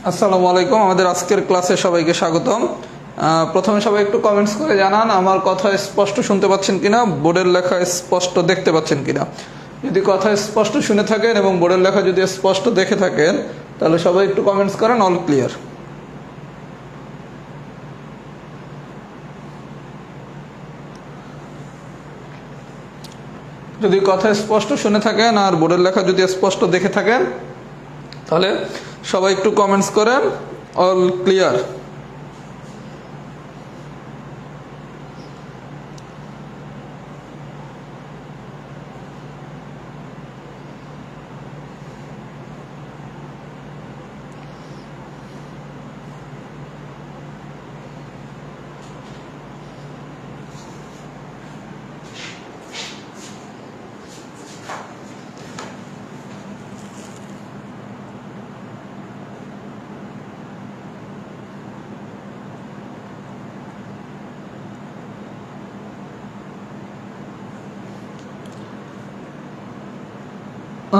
আসসালামু আলাইকুম। আমাদের আজকের ক্লাসে সবাইকে স্বাগতম। প্রথমে সবাই একটু কমেন্টস করে জানান আমার কথা স্পষ্ট শুনতে পাচ্ছেন কিনা, বোর্ডের লেখা স্পষ্ট দেখতে পাচ্ছেন কিনা। যদি কথা স্পষ্ট শুনে থাকেন এবং বোর্ডের লেখা যদি স্পষ্ট দেখে থাকেন তাহলে সবাই একটু কমেন্টস করেন অল ক্লিয়ার। যদি কথা স্পষ্ট শুনে থাকেন আর বোর্ডের লেখা যদি স্পষ্ট দেখে থাকেন তাহলে সবাই একটু কমেন্টস করেন অল ক্লিয়ার।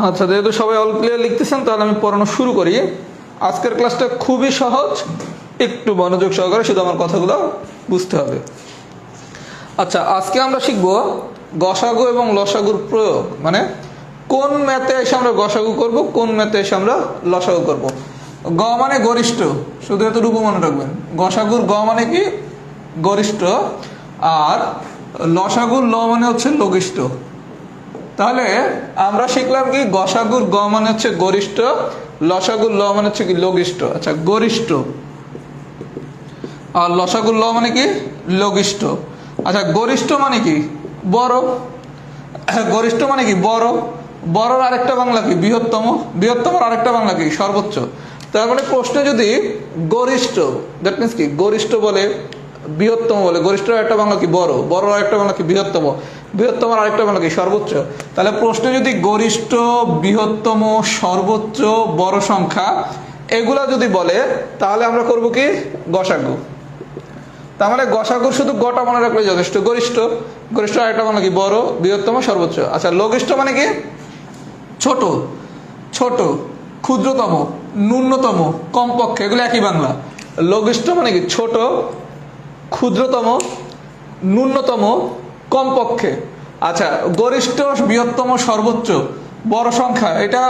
আচ্ছা, যেহেতু সবাই অল ক্লিয়ার লিখতেছেন তাহলে আমি পড়ানো শুরু করি। আজকের ক্লাসটা খুবই সহজ, একটু মনোযোগ সহকারে শুধু আমার কথাগুলো বুঝতে হবে। আচ্ছা, আজকে আমরা শিখব গসাগু এবং লসাগুর প্রয়োগ, মানে কোন ম্যাথে এসে আমরা গসাগু করব, কোন ম্যাথে এসে আমরা লসাগু করব। গ মানে গরিষ্ঠ, শুধু এতটুকু মনে রাখবেন। গসাগুর গ মানে কি? গরিষ্ঠ। আর লসাগুর ল মানে হচ্ছে লঘিষ্ঠ। তাহলে আমরা শিখলাম কি, গসাগুর গ মানে হচ্ছে গরিষ্ঠ, লসাগুর ল মানে হচ্ছে কি লঘিষ্ঠ। আচ্ছা, গরিষ্ঠ আর লসাগুর ল মানে কি লঘিষ্ঠ। আচ্ছা, গরিষ্ঠ মানে কি? বড়। গরিষ্ঠ মানে কি? বড়। বড়র আরেকটা বাংলা কি? বৃহত্তম। বৃহত্তমের আরেকটা বাংলা কি? সর্বোচ্চ। তার মানে প্রশ্নে যদি গরিষ্ঠ, দ্যাট মিনস কি গরিষ্ঠ বলে, বৃহত্তম বলে, গরিষ্ঠ একটা বাংলা কি? বড়। বড় আরেকটা বাংলা কি? বৃহত্তম। বৃহত্তম আরেকটা বাংলা কি? সর্বোচ্চ। তাহলে প্রশ্নে যদি গরিষ্ঠ, বৃহত্তম, সর্বোচ্চ, বড় সংখ্যা এগুলা যদি বলে তাহলে আমরা করব কি? গসাগু। তার মানে গসাগুর শুধু গটা মনে রাখলে যথেষ্ট। গরিষ্ঠ, গরিষ্ঠ আরেকটা বাংলা কি? বড়, বৃহত্তম, সর্বোচ্চ। আচ্ছা, লঘিষ্ঠ মানে কি? ছোট। ছোট, ক্ষুদ্রতম, ন্যূনতম, কমপক্ষে, এগুলো একই বাংলা। লঘিষ্ঠ মানে কি? ছোট, ক্ষুদ্রতম, ন্যূনতম, কমপক্ষে। আচ্ছা, গরিষ্ঠ, বৃহত্তম, সর্বোচ্চ, বড় সংখ্যা, এটা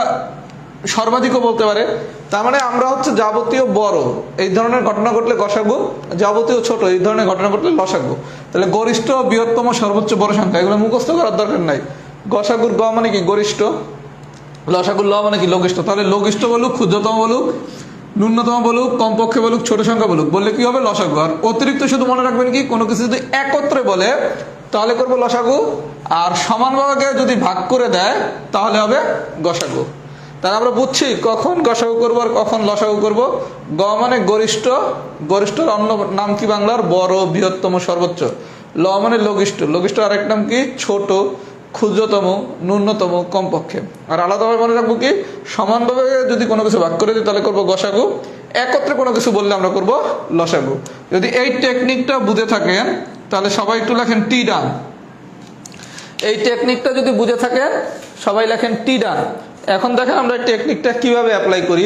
সর্বাধিকও বলতে পারে। তার মানে আমরা হচ্ছে যাবতীয় বড় এই ধরনের ঘটনা ঘটলে গসাগু, যাবতীয় ছোট এই ধরনের ঘটনা ঘটলে লসাগু। তাহলে গরিষ্ঠ, বৃহত্তম, সর্বোচ্চ, বড় সংখ্যা এগুলো মুখস্থ করার দরকার নাই। গসাগুর গ মানে কি? গরিষ্ঠ। লসাগুর ল মানে কি? লঘিষ্ঠ। তাহলে লঘিষ্ঠ বলুক, ক্ষুদ্রতম বলুক, ন্যূনতম বলুক, কমপক্ষে বলুক, ছোট সংখ্যা বলুক, বললে কি হবে? লসাগু। আর অতিরিক্ত শুধু মনে রাখবেন কি, কোনো কিছু যদি একত্রে বলে তাহলে করবো লসাগু, আর সমানভাবে যদি ভাগ করে দেয় তাহলে হবে গসাগু। তাহলে আমরা বুঝছি কখন গসাগু করবো আর কখন লসাগু করব। গ মানে গরিষ্ঠ, গরিষ্ঠর অন্য নাম কি বাংলার? বড়, বৃহত্তম, সর্বোচ্চ। ল মানে লঘিষ্ঠ, লঘিষ্ঠ আরেক নাম কি? ছোট, ক্ষুদ্রতম, ন্যূনতম, কমপক্ষে। আর আলাদাভাবে মনে রাখবো কি, সমানভাবে যদি কোনো কিছু ভাগ করে দিই তাহলে করবো গসাগু, একত্রে কোনো কিছু বললে আমরা করব লসাগু। যদি এই টেকনিকটা বুঝে থাকেন তাহলে সবাই একটু লেখেন টি ডান। এই টেকনিকটা যদি বুঝে থাকেন সবাই লেখেন টি ডান। এখন দেখেন আমরা এই টেকনিকটা কিভাবে অ্যাপ্লাই করি।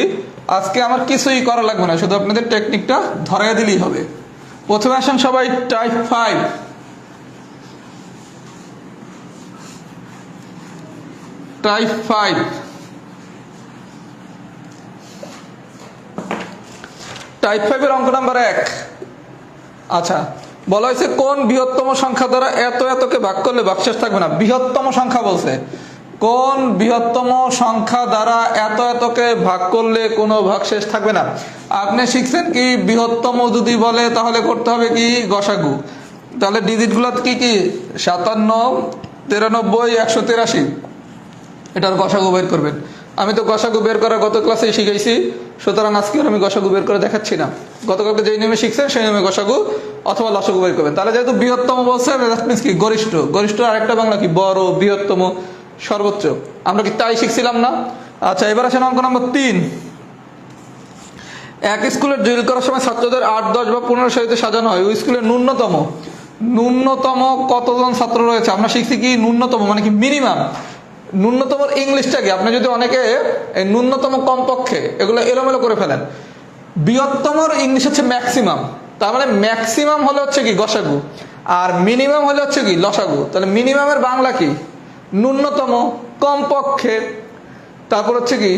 আজকে আমার কিছুই করা লাগবে না, শুধু আপনাদের টেকনিকটা ধরাই দিলেই হবে। প্রথমে আসেন সবাই টাইপ 5। টাইপ 5, টাইপ 5 এর অঙ্ক নাম্বার 1। আচ্ছা, বলা হয়েছে কোন বৃহত্তম সংখ্যা দ্বারা এত এতকে ভাগ করলে ভাগশেষ থাকবে না। বৃহত্তম সংখ্যা বলছে, কোন বৃহত্তম সংখ্যা দ্বারা এত এতকে ভাগ করলে কোনো ভাগশেষ থাকবে না। আপনি শিখছেন কি, বৃহত্তম যদি বলে তাহলে করতে হবে কি? গসাগু। তাহলে ডিজিটগুলো কি কি? 57, 93, 183, এটার গসাগু বের করবেন। আমি তো গসাগু বের করা গত ক্লাসেই শিখাইছি, সুতরাং আজকে আমি গসাগু বের করে দেখাচ্ছি না। গতকালকে যেই নিয়মে শিখছেন সেই নিয়মে গসাগু অথবা লসাগু বের করবেন। তাহলে যেহেতু বৃহত্তম বলছে, দ্যাট মিন্স কি? গরিষ্ঠ। গরিষ্ঠ আরেকটা বাংলা কি? বড়, বৃহত্তম, সর্বোচ্চ। আমরা কি তাই শিখছিলাম না? আচ্ছা, এবার আসেন অঙ্ক নম্বর 3। এক স্কুলে ড্রিল করার সময় ছাত্রদের 8, 10 বা 15 সারিতে সাজানো হয়। ওই স্কুলে ন্যূনতম কতজন ছাত্র রয়েছে? আমরা শিখছি কি ন্যূনতম মানে কি? মিনিমাম। ন্যূনতম ইংলিশটা কি? আপনি যদি অনেকে ন্যূনতম, কমপক্ষে এগুলো এলোমেলো করে ফেলেন। বৃহত্তমর ইংলিশ হচ্ছে ম্যাক্সিমাম, তার মানে ম্যাক্সিমাম হলে হচ্ছে কি গসাগু, আর মিনিমাম হলে হচ্ছে কি লসাগু। তাহলে মিনিমামের বাংলা কি? ন্যূনতম, কমপক্ষে, তারপর হচ্ছে কি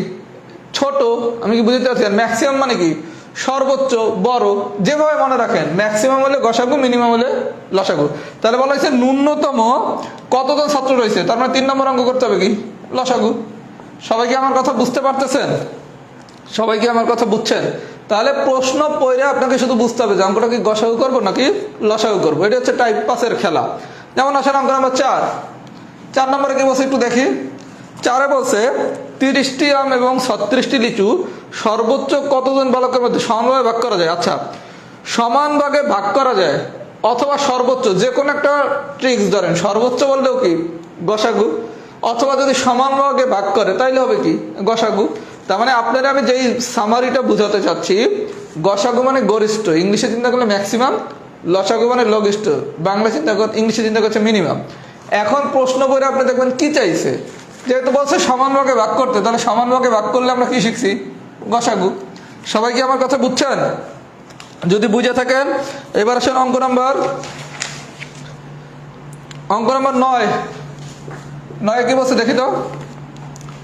ছোট। আমি কি বুঝতে পারছি? আর ম্যাক্সিমাম মানে কি? সর্বোচ্চ, বড়। যেভাবে মনে রাখেন, ম্যাক্সিমাম হলে গসাগু, মিনিমাম হলে লসাগু। তাহলে বলা হয়েছে ন্যূনতম কতজন ছাত্র রয়েছে, তার মানে 3 নম্বর অঙ্ক করতে হবে কি? লসাগু। সবাই কি আমার কথা বুঝতে পারতেছেন? সবাই কি আমার কথা বুঝছেন? তাহলে প্রশ্ন পড়ে আপনাকে শুধু বুঝতে হবে যে অঙ্কটা কি গসাগু করবো নাকি লসাগু করবো। এটা হচ্ছে টাইপ পাসের খেলা। যেমন আসেন অঙ্ক নাম্বার 4। 4 নম্বরে কি বলছে একটু দেখি। 4-এ বলছে 30টি আম এবং 36টি লিচু সর্বোচ্চ কতজন বালকের মধ্যে সমানভাবে ভাগ করা যায়। আচ্ছা, সমান ভাগে ভাগ করা যায় অথবা সর্বোচ্চ, যে কোনো একটা ট্রিক্স ধরেন। সর্বোচ্চ বললেও কি গসাগু, অথবা যদি সমান ভাগে ভাগ করে তাইলে হবে কি গসাগু। তার মানে আপনারা আমি যেই সামারিটা বুঝাতে চাচ্ছি, গসাগু মানে গরিষ্ঠ, ইংলিশে চিন্তা করলে ম্যাক্সিমাম, লসাগু মানে লঘিষ্ঠ, বাংলা চিন্তা কর, ইংলিশে চিন্তা করছে মিনিমাম। এখন প্রশ্ন বইয়ে আপনি দেখবেন কি চাইছে, যেহেতু বলছে সমান ভাগে ভাগ করতে, তাহলে সমান ভাগে ভাগ করলে আমরা কি শিখছি? গসাগু। সবাই কি আমার কথা বুঝছেন? যদি বুঝে থাকেন এবার আসেন অঙ্ক নাম্বার 9। 9 কি বলছে দেখি তো।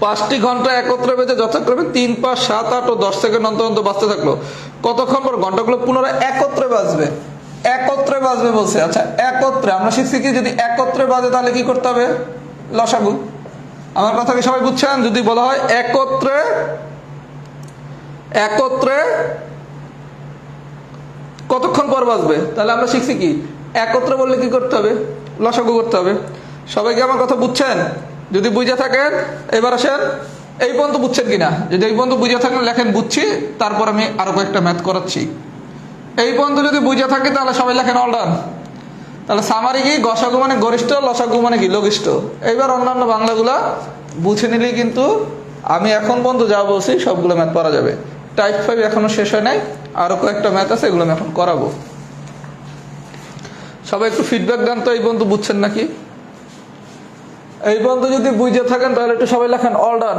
5টি ঘন্টা একত্রে বেজে যথাক্রমে 3, 5, 7, 8 ও 10 সেকেন্ড অন্তর অন্তর বাজতে থাকলো। কতক্ষণ পর ঘন্টাগুলো পুনরায় একত্রে বাজবে? একত্রে বাজবে বলছে। আচ্ছা, একত্রে আমরা শিখছি কি যদি একত্রে বাজে তাহলে কি করতে হবে? লসাগু। আমার কথা কি সবাই বুঝছেন? যদি বলা হয় একত্রে কতক্ষণ পর বাজবে, তাহলে আমরা শিখছি কি একত্রে বললে কি করতে হবে? লসাগু করতে হবে। সবাই কি আমার কথা বুঝছেন? যদি বুঝে থাকেন এবার আসেন, এই পর্যন্ত বুঝছেন কিনা। যদি এই পর্যন্ত বুঝে থাকেন লেখেন বুঝছি, তারপর আমি আরো কয়েকটা ম্যাথ করাচ্ছি। এই পর্যন্ত যদি বুঝে থাকে তাহলে সবাই লেখেন অল ডান। তাহলে সামারি কি গসাগু মানে গরিষ্ঠ, লসাগু মানে কি লঘিষ্ঠ। এইবার অন্যান্য বাংলাগুলা বুঝে নিলেই কিন্তু আমি এখন পর্যন্ত যা বলছি সবগুলো ম্যাথ করা যাবে। টাইপ 5 এখনো শেষ হয় নাই, আরো কয়েকটা ম্যাথ আছে, এগুলো আমি এখন করাবো। সবাই একটু ফিডব্যাক দেন তো এই পর্যন্ত বুঝছেন নাকি। এই পর্যন্ত যদি বুঝে থাকেন তাহলে একটু সবাই লেখেন অল ডান।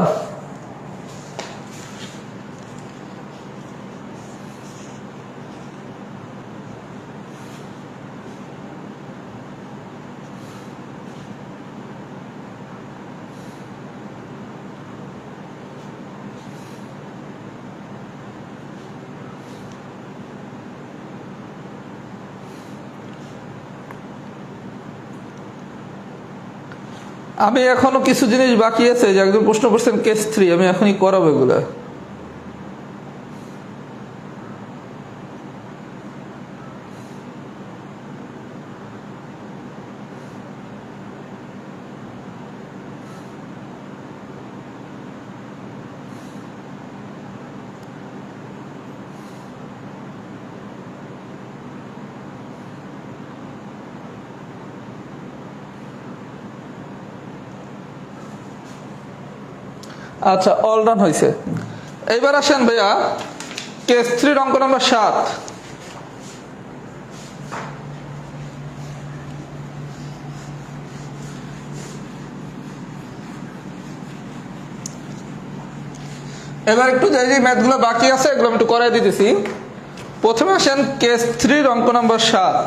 আমি এখনো কিছু জিনিস বাকি আছে, যে একজন প্রশ্ন করছেন কেস 3, আমি এখনই করাবো এগুলা। আচ্ছা, অল ডান হয়েছে। এইবার আসেন ভাইয়া কেস 3 অঙ্ক নাম্বার 7। এবার একটু যে ম্যাথগুলো বাকি আছে এগুলো আমি একটু করাই দিতেছি। প্রথমে আসেন কেস 3 অঙ্ক নাম্বার 7।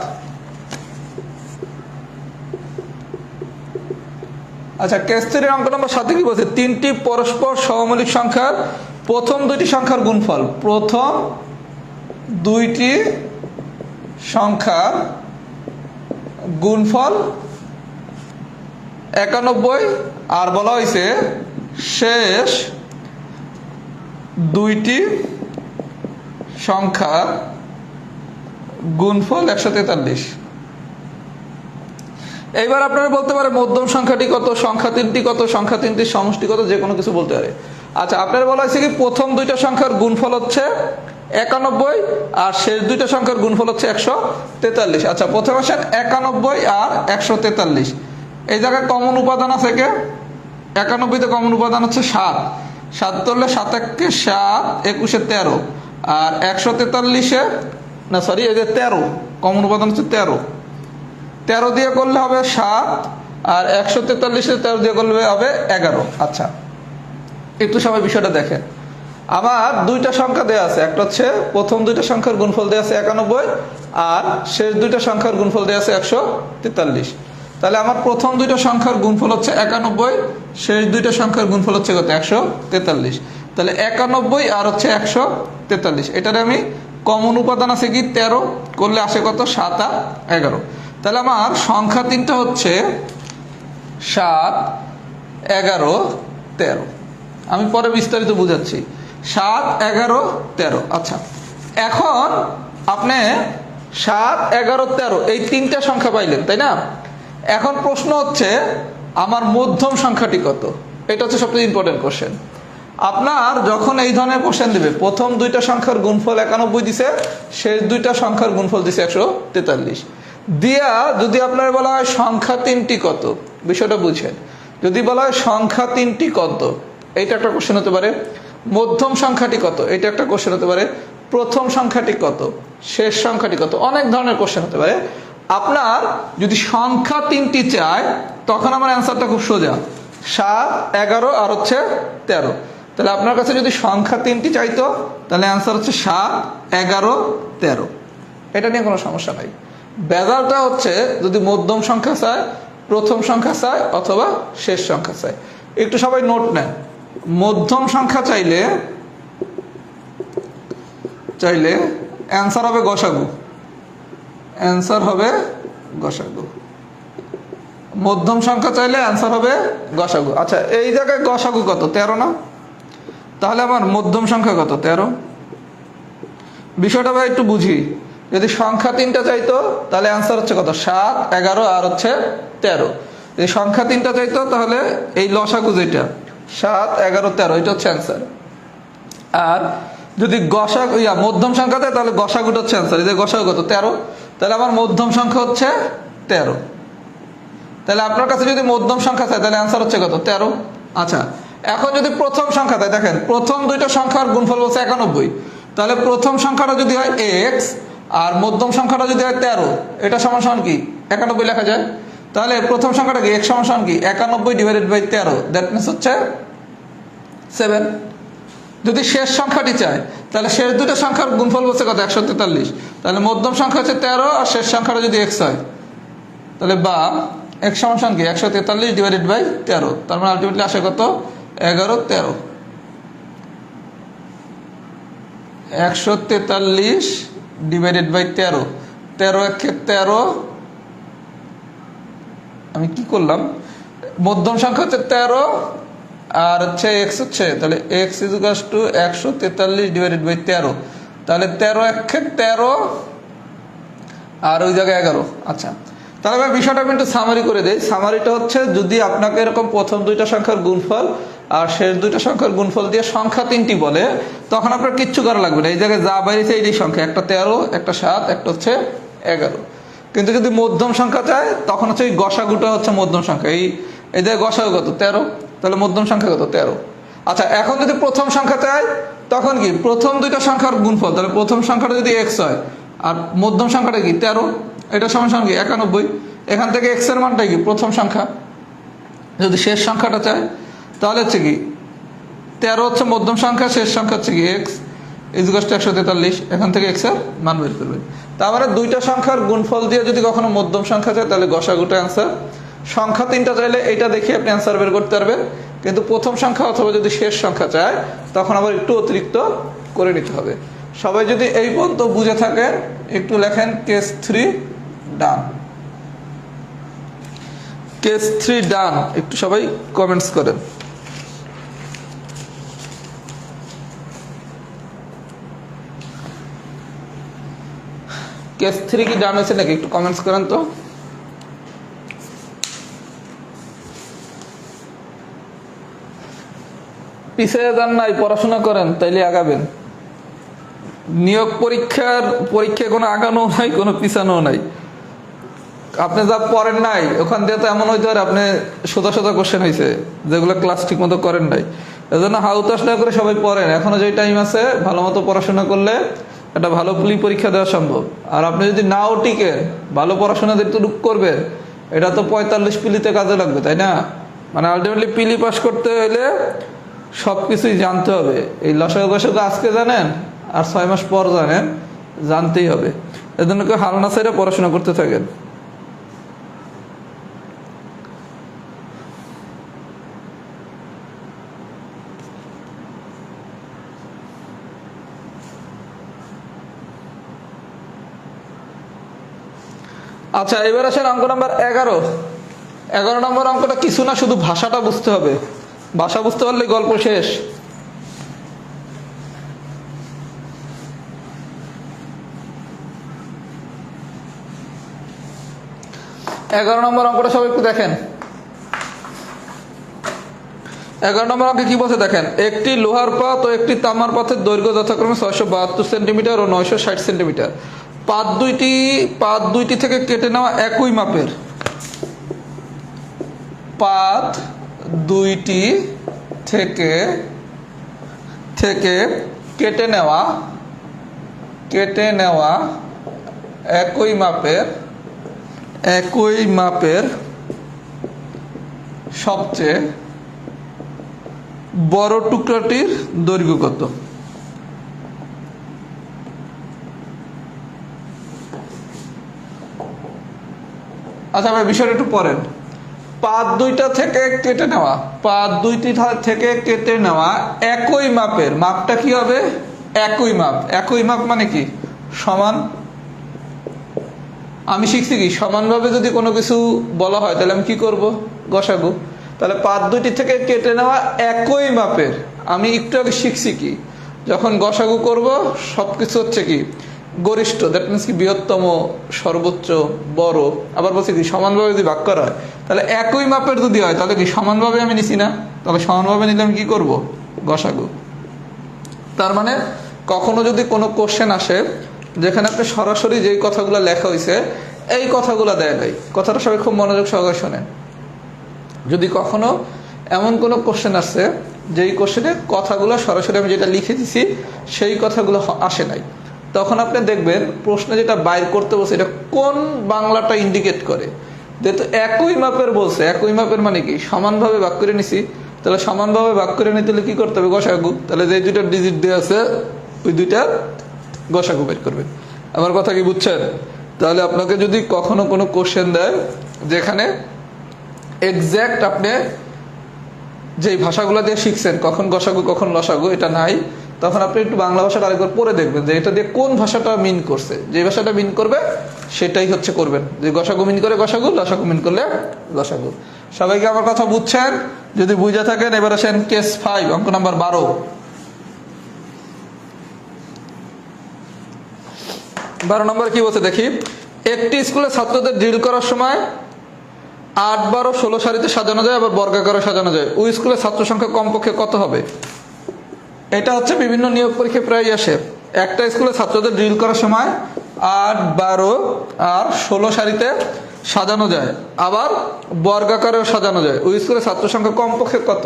আচ্ছা, কেস 3 অঙ্ক নম্বর 7 কি বলছে? 3টি পরস্পর সহমৌলিক সংখ্যার প্রথম 2টি সংখ্যার গুণফল। প্রথম 2টি সংখ্যার গুণফল 91, আর বলা হয়েছে শেষ 2টি সংখ্যার গুণফল 143। এইবার আপনারা বলতে পারে মধ্যম সংখ্যাটি কত, সংখ্যা 3টি কত, সংখ্যা 3টির সমষ্টি কত, যে কোনো কিছু বলতে পারে। আচ্ছা, আপনার বলা হয়েছে কি প্রথম 2টা সংখ্যার গুণফল হচ্ছে 91 আর শেষ 2টা সংখ্যার গুণফল হচ্ছে 143। আচ্ছা, প্রথমে আসেন 91 আর 143। এই জায়গায় কমন উপাদান আছে কে? 91তে কমন উপাদান হচ্ছে 7। 7 ধরলে 7 1 7, 21 13, আর 143 না সরি এই যে 13 কমন উপাদান হচ্ছে 13। 13 দিয়ে করলে হবে 7, আর 143 13 দিয়ে করলে হবে 11। আচ্ছা, একটু সবাই বিষয়টা দেখেন। আমার দুইটা সংখ্যা দেওয়া আছে, একটা হচ্ছে প্রথম দুইটা সংখ্যার গুণফল দেওয়া আছে 91 আর শেষ দুইটা সংখ্যার গুণফল দেওয়া আছে 143। তাহলে আমার প্রথম দুইটা সংখ্যার গুণফল হচ্ছে 91, শেষ দুইটা সংখ্যার গুণফল হচ্ছে কত 143। তাহলে 91 আর হচ্ছে 143, এটারে আমি কমন উপাদান আছে কি 13, করলে আসে কত 7 আর 11। তাহলে আমার সংখ্যা তিনটা হচ্ছে 7, 11, 13। আমি পরে বিস্তারিত বুঝাচ্ছি। 7, 11, 13। আচ্ছা, এখন আপনি 7, 11, 13 এই তিনটা সংখ্যা পাইলেন, তাই না? এখন প্রশ্ন হচ্ছে আমার মধ্যম সংখ্যাটি কত। এটা হচ্ছে সবচেয়ে ইম্পর্টেন্ট কোশ্চেন। আপনার যখন এই ধরনের কোশ্চেন দিবে, প্রথম দুইটা সংখ্যার গুণফল 91 দিছে, শেষ দুইটা সংখ্যার গুণফল দিছে 143 দিয়া, যদি আপনার বলা হয় সংখ্যা তিনটি কত, বিষয়টা বুঝেন। যদি বলা হয় সংখ্যা তিনটি কত, এইটা একটা কোশ্চেন হতে পারে। মধ্যম সংখ্যাটি কত, এটা একটা কোশ্চেন হতে পারে। প্রথম সংখ্যাটি কত, শেষ সংখ্যাটি কত, অনেক ধরনের কোশ্চেন হতে পারে। আপনার যদি সংখ্যা তিনটি চায়, তখন আমার অ্যান্সারটা খুব সোজা, 7, 11 আর হচ্ছে 13। তাহলে আপনার কাছে যদি সংখ্যা তিনটি চাইতো, তাহলে অ্যান্সার হচ্ছে 7, 11, 13। এটা নিয়ে কোনো সমস্যা নাই। বেজালটা হচ্ছে যদি মধ্যম সংখ্যা চায়, প্রথম সংখ্যা চায়, অথবা শেষ সংখ্যা চায়। একটু সবাই নোট নেন। মধ্যম সংখ্যা চাইলে অ্যান্সার হবে গসাগু। অ্যান্সার হবে গসাগু। মধ্যম সংখ্যা চাইলে অ্যান্সার হবে গসাগু। আচ্ছা, এই জায়গায় গসাগু কত 13 না? তাহলে আমার মধ্যম সংখ্যা কত 13। বিষয়টা ভাই একটু বুঝি। যদি সংখ্যা তিনটা চাইতো, তাহলে অ্যান্সার হচ্ছে কত 7, 11 আর হচ্ছে 13। যদি সংখ্যা তিনটা চাইতো, তাহলে এই লসাগু যেটা 7, 11, 13, এটা হচ্ছে অ্যান্সার। আর যদি গসাগু মধ্যম সংখ্যা দেয়, তাহলে গসাগুটা হচ্ছে অ্যান্সার। এই যে গসাগু কত 13, তাহলে আমার মধ্যম সংখ্যা হচ্ছে 13। তাহলে আপনার কাছে যদি মধ্যম সংখ্যা চায়, তাহলে অ্যান্সার হচ্ছে কত 13। আচ্ছা, এখন যদি প্রথম সংখ্যা দেয়, দেখেন প্রথম দুইটা সংখ্যার গুণফল হচ্ছে 91, তাহলে প্রথম সংখ্যাটা যদি হয় x আর মধ্যম সংখ্যাটা যদি হয় 13, এটা সমান সমান কি 91 লেখা যায়। তাহলে প্রথম সংখ্যাটা কি x সমান সমান কি 91 ডিভাইডেড বাই 13, দ্যাট মিনস হচ্ছে 7। যদি শেষ সংখ্যাটি চায়, তাহলে শেষ দুটো সংখ্যার গুণফল হচ্ছে কত 143। তাহলে মধ্যম সংখ্যা হচ্ছে 13 আর শেষ সংখ্যাটা যদি x হয়, তাহলে বা x সমান সমান কি 143 ডিভাইডেড বাই 13, তার মানে আলটিমেটলি আসে কত 11, 13। 143 ডিভাইডেড বাই 13, 13 একে 13। আমি কি করলাম, মধ্যম সংখ্যা হচ্ছে 13 আর হচ্ছে x হচ্ছে, তাহলে x is equal to 143 divided by 13। তাহলে 13 একে 13 আর ওই জায়গায় 11। আচ্ছা, তাহলে আমি বিষয়টা আমি একটু সামারি করে দেই। সামারিটা হচ্ছে, যদি আপনাকে এরকম প্রথম দুইটা সংখ্যার গুণফল আর শেষ দুইটা সংখ্যার গুণফল দিয়ে সংখ্যা তিনটি বলে, তখন আপনার কিচ্ছু করা লাগবে না। এই জায়গায় যা বাইরেছে এই সংখ্যা, একটা 13, একটা 7, একটা হচ্ছে 11। কিন্তু যদি মধ্যম সংখ্যা চায়, তখন হচ্ছে এই গসাগুটা হচ্ছে মধ্যম সংখ্যা। এই জায়গায় গসাগু কত 13, তাহলে মধ্যম সংখ্যা কত 13। আচ্ছা, এখন যদি প্রথম সংখ্যা চায়, তখন কি প্রথম দুইটা সংখ্যার গুণফল, তাহলে প্রথম সংখ্যাটা যদি x হয় আর মধ্যম সংখ্যাটা কি 13, এটা সমান সমান কি 91। এখান থেকে x এর মানটাই কি প্রথম সংখ্যা। যদি শেষ সংখ্যাটা চায়, তাহলে হচ্ছে কি 13 হচ্ছে মধ্যম সংখ্যা, শেষ সংখ্যা হচ্ছে কি x ইজ ইকুয়াল টু 143। এখান থেকে x এর মান বের করবেন। তারপরে দুইটা সংখ্যার গুণফল দিয়ে যদি কখনো মধ্যম সংখ্যা চায়, তাহলে গসাগুটা অ্যান্সার। সংখ্যা তিনটা চাইলে এটা দেখে আপনি অ্যান্সার বের করতে পারবেন। কিন্তু প্রথম সংখ্যা অথবা যদি শেষ সংখ্যা চায়, তখন আবার একটু অতিরিক্ত করে নিতে হবে। সবাই যদি এই পর্যন্ত বুঝে থাকেন, একটু লেখেন কেস 3 ডান। কেস 3 ডান, একটু সবাই কমেন্টস করেন। কেস 3 কি ডান হয়েছে নাকি, একটু কমেন্টস করেন তো। পিছিয়ে যান নাই, পড়াশোনা করেন, তাইলে আগাবেন। নিয়োগ পরীক্ষায় কোনো আগানো নাই, কোনো পিছানো নাই। আপনি যা পড়েন নাই, ওখান দিয়ে তো এমন হইতে পারে আপনি সোজা সোজা কোশ্চেন হয়েছে, যেগুলো ক্লাস ঠিক মতো করেন নাই। এজন্য হাউতাস না করে সবাই পড়েন। এখনো যে টাইম আছে, ভালো মতো পড়াশোনা করলে একটা ভালো প্লি পরীক্ষা দেওয়া সম্ভব। আর আপনি যদি নাও টিকেন, ভালো পড়াশোনা যেটুকু করবেন, এটা তো 45 পিলিতে কাজে লাগবে, তাই না? মানে আলটিমেটলি পিলি পাস করতে হলে সব কিছুই জানতে হবে। এই লসাগু গসাগু আজকে জানেন আর 6 মাস পর জানেন, জানতেই হবে। এজন্য কেউ হাল না ছেড়ে পড়াশোনা করতে থাকেন। আচ্ছা, এবার আসেন অঙ্ক নাম্বার 11। 11 নম্বর অঙ্কটা কিছু না, শুধু ভাষাটা বুঝতে হবে। ভাষা বুঝতে পারলে গল্প শেষ। এগারো নম্বর অঙ্কটা সবাই একটু দেখেন। 11 নম্বর অঙ্কে কি বলছে দেখেন, একটি লোহার পাত ও একটি তামার পাতের দৈর্ঘ্য যথাক্রমে 672 সেন্টিমিটার ও 960 সেন্টিমিটার। পাত দুইটি থেকে কেটে নেওয়া একই মাপের। পাত দুইটি থেকে কেটে নেওয়া একই মাপের সবচেয়ে বড় টুকরাটির দৈর্ঘ্য কত? আচ্ছা ভাই, বিষয়টা একটু পড়েন। পাত দুইটি থেকে কেটে নেওয়া একই মাপের, মাপটা কি হবে? একই মাপ মানে কি? সমান। আমি শিখছি কি, সমানভাবে যদি কোনো কিছু বলা হয় তাহলে আমি কি করব? গসাগু। তাহলে পাত দুইটি থেকে কেটে নেওয়া একই মাপের, আমি একটু আগে শিখছি কি, যখন গসাগু করব সবকিছু হচ্ছে কি গরিষ্ঠ, দ্যাট মিনস কি বৃহত্তম, সর্বোচ্চ, বড়। আবার বলছি কি সমানভাবে যদি ভাগ করা হয় তাহলে একই মাপের যদি হয় তাহলে কি সমানভাবে আমি নিছি না? তাহলে সমানভাবে নিলে আমি কি করব? গসাগু। তার মানে কখনো যদি কোনো কোশ্চেন আসে যেখানে আপনি সরাসরি যেই কথাগুলো লেখা হয়েছে এই কথাগুলো দেয় নাই, কথাটা সবাই খুব মনোযোগ সহকারে শোনেন। যদি কখনো এমন কোনো কোশ্চেন আসছে যেই কোশ্চেনে কথাগুলো সরাসরি আমি যেটা লিখে দিছি সেই কথাগুলো আসে নাই, তখন আপনি দেখবেন প্রশ্নে যেটা বাইর করতে বলছে এটা কোন বাংলাটা ইন্ডিকেট করে। যেহেতু একই মাপের বলছে, একই মাপের মানে কি সমানভাবে ভাগ করে নিছি, তাহলে সমানভাবে ভাগ করে নিতে হলে কি করতে হবে? গসাগু। তাহলে যে দুইটা ডিজিট দেওয়া আছে ওই দুইটা গসাগু বের করবেন। আমার কথা কি বুঝছেন? তাহলে আপনাকে যদি কখনো কোনো কোশ্চেন দেয় যেখানে এক্স্যাক্ট আপনি যেই ভাষাগুলো দিয়ে শিখছেন কখন গসাগু কখন লসাগু এটা নাই, তখন আপনি একটু বাংলা ভাষাটা আরেকবার পড়ে দেখবেন যে এটা দিয়ে কোন ভাষাটা মিন করছে। যে ভাষাটা মিন করবে সেটাই হচ্ছে করবেন। যে গসাগু মিন করে গসাগু, লসাগু মিন করলে লসাগু। সবাইকে আমার কথা বুঝছেন? যদি বুঝে থাকেন এবার আসেন কেস 5 অঙ্ক নাম্বার 12। 12 নম্বর কি বলছে দেখি, একটি স্কুলে ছাত্রদের ড্রিল করার সময় 8, 12, 16 সারিতে সাজানো যায়, আবার বর্গাকারে সাজানো যায়। ওই স্কুলের ছাত্র সংখ্যা কমপক্ষে কত হবে? এটা হচ্ছে বিভিন্ন নিয়োগ পরীক্ষায় প্রায় আসে। একটা স্কুলে ছাত্রদের ড্রিল করার সময় 8, 12 আর 16 সারিতে সাজানো যায়, আবার বর্গাকারেও সাজানো যায়। ওই স্কুলের ছাত্র সংখ্যা কমপক্ষে কত?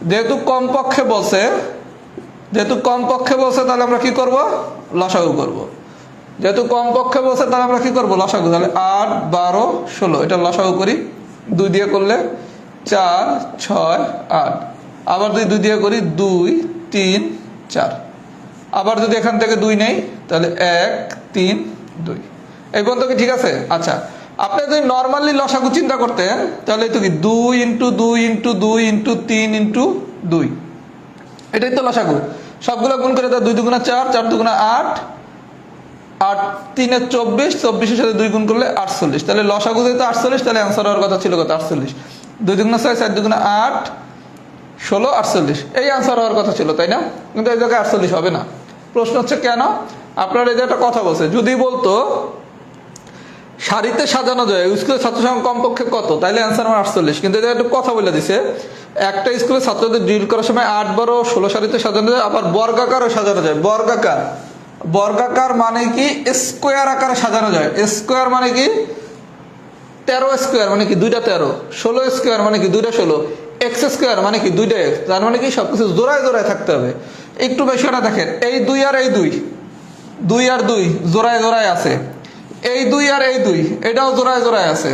যেহেতু কমপক্ষে বলছে তাহলে আমরা কি করব? লসাগু করব। যেহেতু কমপক্ষে বলছে তাহলে আমরা কি করবো? লসাগু। তাহলে 8, 12, 16 এটা লসাগু করি। 2 দিয়ে করলে 4, 6, 8। আবার 2 দিয়ে করি 2, 3, 4। আবার যদি এখান থেকে 2 নেই তাহলে 1, 3, 2। এই পর্যন্ত কি ঠিক আছে? আচ্ছা, আপনি যদি নর্মালি লসাগু চিন্তা করতেন তাহলে তো কি 2 × 2 × 2 × 3 × 2, এটাই তো লসাগু। সবগুলো গুণ করে 2 দুগুণা 4, 4 দুগুণা 8, 8 3 24, 24-এর সাথে 2 গুণ করলে 48। তাহলে লসাগু যেহেতু 48, তাহলে অ্যান্সার হওয়ার কথা ছিল কত? 48। 2 দুগুণা 6, 4 দুগুণা 8, 16, 48 এই অ্যান্সার হওয়ার কথা ছিল, তাই না? কিন্তু এই জায়গায় 48 হবে না। প্রশ্ন হচ্ছে কেন? আপনার এই যে একটা কথা বলছে, যদি বলতো সারিতে সাজানো যায় স্কুলের ছাত্র সংখ্যা কমপক্ষে কত, তাইলে অ্যান্সার আমার 48। কিন্তু এটা একটু কথা বলে দিছে, একটা স্কুলের ছাত্রদের ড্রিল করার সময় 8, 12, 16 সারিতে সাজানো যায়, আবার বর্গাকারও সাজানো যায়। বর্গাকার মানে কি স্কোয়ার আকারে সাজানো যায়। স্কোয়ার মানে কি 13 স্কোয়ার মানে কি 2টা 13, 16 স্কোয়ার মানে কি 2টা 16, এক্স স্কোয়ার মানে কি 2টা এক্স। তার মানে কি সবকিছু জোড়ায় থাকতে হবে। একটু বিষয়টা দেখেন, এই 2 আর এই 2 আর 2 জোড়ায় আছে। এই 2 আর এই 2 এটাও জোড়ায় আছে,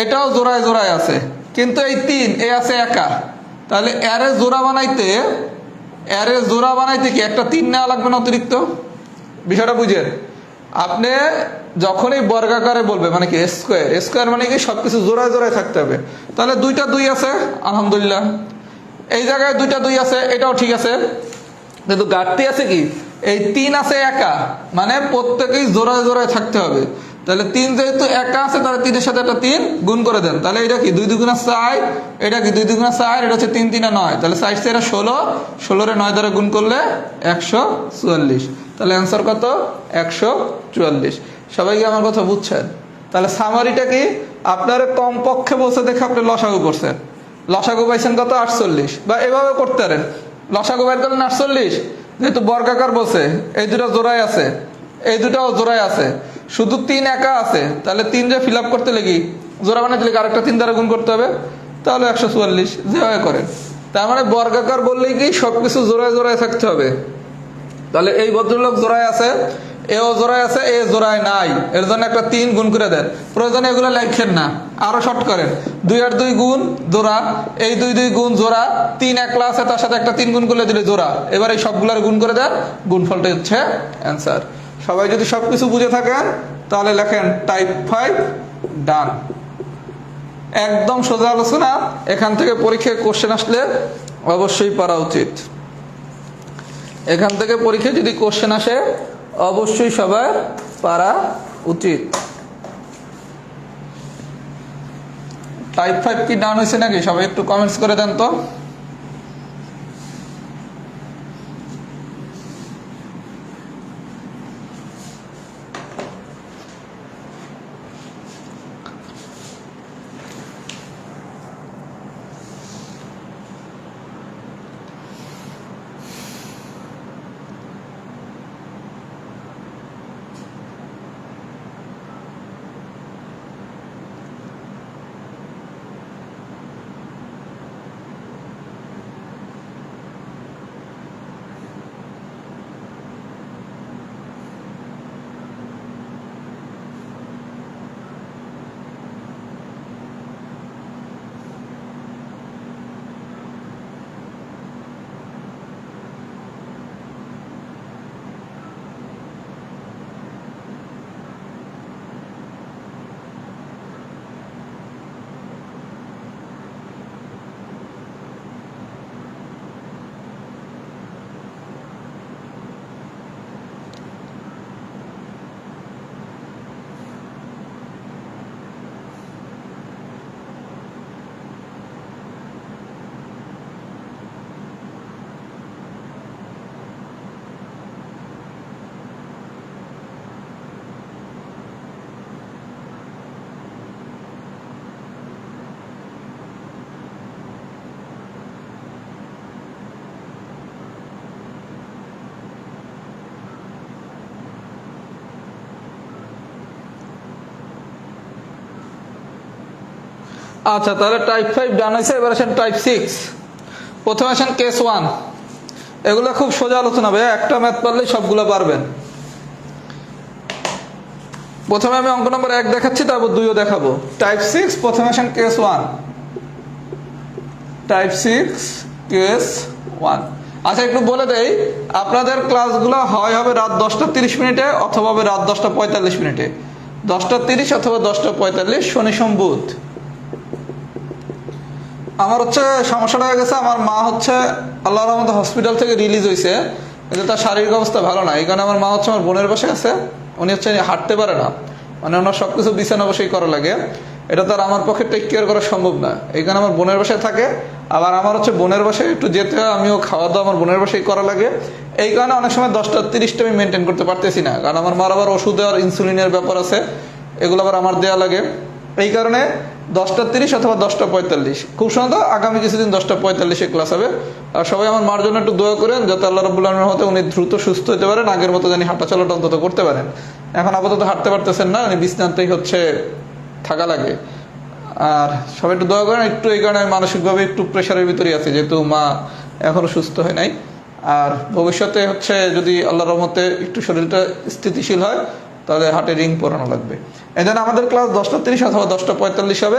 এটাও জোড়ায় আছে। কিন্তু এই 3 এ আছে একা, তাহলে অ্যারে জোড়া বানাইতে কি একটা 3 নেওয়া লাগবে না অতিরিক্ত? বিষয়টা বুঝেন। আপনি যখনই বর্গাকারে বলবে মানে কি স্কোয়ার মানে কি সবকিছু জোড়ায় জোড়ায় থাকতে হবে। তাহলে 2টা 2 আছে, আলহামদুলিল্লাহ। এই জায়গায় 2টা 2 আছে, এটাও ঠিক আছে। কিন্তু ঘাটতি আছে কি, এই 3 আছে একা, মানে প্রত্যেকেই জোড়ায় জোড়ায় থাকতে হবে। তাহলে 3 যেহেতু একা আছে, তাহলে 3-এর সাথে একটা 3 গুণ করে দেন। তাহলে এটা কি 2 2 4, এটা কি 2 2 4, এটা হচ্ছে 3 3 9। তাহলে 4 4 16, 16 9 দ্বারা গুণ করলে 144। তাহলে অ্যান্সার কত? 144। সবাই কি আমার কথা বুঝছেন? তাহলে সামারিটা কি, আপনারা কমপক্ষে বলছে দেখে আপনি লসাগু করছেন। লসাগু পাইছেন কত? 48। বা এভাবে করতে পারেন, লসাগু বের করলেন 48, যেহেতু বর্গাকার বলছে এই দুটো জোড়ায় আছে, এই দুটাও জোড়ায় আছে, শুধু 3 একা আছে। তাহলে 3 যে ফিল আপ করতে লেগে জোড়া বানাইতে লেগে আরেকটা 3 দ্বারা গুণ করতে হবে, তাহলে 144। যেভাবে করেন, তার মানে বর্গাকার বললেই কি সবকিছু জোড়ায় জোড়ায় থাকতে হবে। তাহলে এই ভদ্রলোক জোড়ায় আছে, এও জোড়ায় আছে, এ জোড়ায় নাই, এর জন্য একটা 3 গুণ করে দেন। প্রয়োজনে এগুলো লেখেন না, আরো শর্ট করেন। 2 আর 2 গুণ জোড়া, এই 2 2 গুণ জোড়া, 3 একলা আছে তার সাথে একটা 3 গুণ করলে দিলে জোড়া। এবার এই সবগুলার গুণ করে দেন, গুণফলটা হচ্ছে অ্যান্সার। সবাই যদি সবকিছু বুঝে থাকেন তাহলে লেখেন টাইপ 5 ডান। একদম সোজা আলোচনা। এখান থেকে পরীক্ষায় কোশ্চেন আসলে অবশ্যই পারা উচিত। এখান থেকে পরীক্ষায় যদি কোশ্চেন আসে অবশ্যই সবার পারা উচিত। টাইপ 5 কি ডান হয়েছে নাকি সবাই একটু কমেন্টস করে দেন তো। আচ্ছা, তাহলে টাইপ 5 ডান হয়েছে। এবার আসেন টাইপ 6। প্রথমে আসেন কেস 1। এগুলো খুব সোজা আলোচনা ভাইয়া, একটা ম্যাথ পারলেই সবগুলো পারবেন। প্রথমে আমি অঙ্ক নম্বর 1 দেখাচ্ছি, তারপর 2ও দেখাবো। টাইপ 6, প্রথমে আসেন কেস 1। Type 6 case 1। আচ্ছা, একটু বলে দেই, আপনাদের ক্লাসগুলো হয় হবে রাত 10টা 30 মিনিটে অথবা হবে রাত 10টা 45 মিনিটে। 10টা 30 অথবা 10টা 45, শনি সোম বুধ। আমার হচ্ছে সমস্যাটা হয়ে গেছে, আমার মা হচ্ছে আল্লাহর রহমতে হসপিটাল থেকে রিলিজ হয়েছে, কিন্তু তার শারীরিক অবস্থা ভালো না। এই কারণে আমার মা হচ্ছে আমার বোনের বাসায় আছে। উনি হচ্ছে হাঁটতে পারে না, মানে ওনার সবকিছু বিছানা বসেই করা লাগে। এটা তো আর আমার পক্ষে টেক কেয়ার করা সম্ভব না। এই কারণে আমার বোনের বাসায় থাকে। আবার আমার হচ্ছে বোনের বাসায় একটু যেতে হয়, আমিও খাওয়া দাওয়া আমার বোনের বাসায় করা লাগে। এই কারণে অনেক সময় 10টা 30টা আমি মেনটেন করতে পারতেছি না, কারণ আমার মার আবার ওষুধ আর ইনসুলিনের ব্যাপার আছে, এগুলো আবার আমার দেওয়া লাগে। এই কারণে 10টা 30 অথবা 10টা 45, খুব সম্ভবত আগামী কিছুদিন 10টা 45-এ ক্লাস হবে। আর সবাই আমার মার জন্য একটু দোয়া করেন, যাতে আল্লাহ রাব্বুল আলামিনের রহমতে উনি দ্রুত সুস্থ হতে পারেন, আগের মতো জানি হাঁটা চলাটা অন্তত করতে পারেন। এখন আপাতত হাঁটতে পারতেছেন না, উনি বিছানাতেই হচ্ছে থাকা লাগে। আর সবাই একটু দোয়া করেন একটু, এই কারণে আমি মানসিকভাবে একটু প্রেশারের ভিতরে আছি, যেহেতু মা এখনো সুস্থ হয় নাই। আর ভবিষ্যতে হচ্ছে যদি আল্লাহর রহমতে একটু শরীরটা স্থিতিশীল হয়, তাহলে হাটে রিং পরানো লাগবে। এই জন্য আমাদের ক্লাস 10টা 30 অথবা 10টা 45 হবে।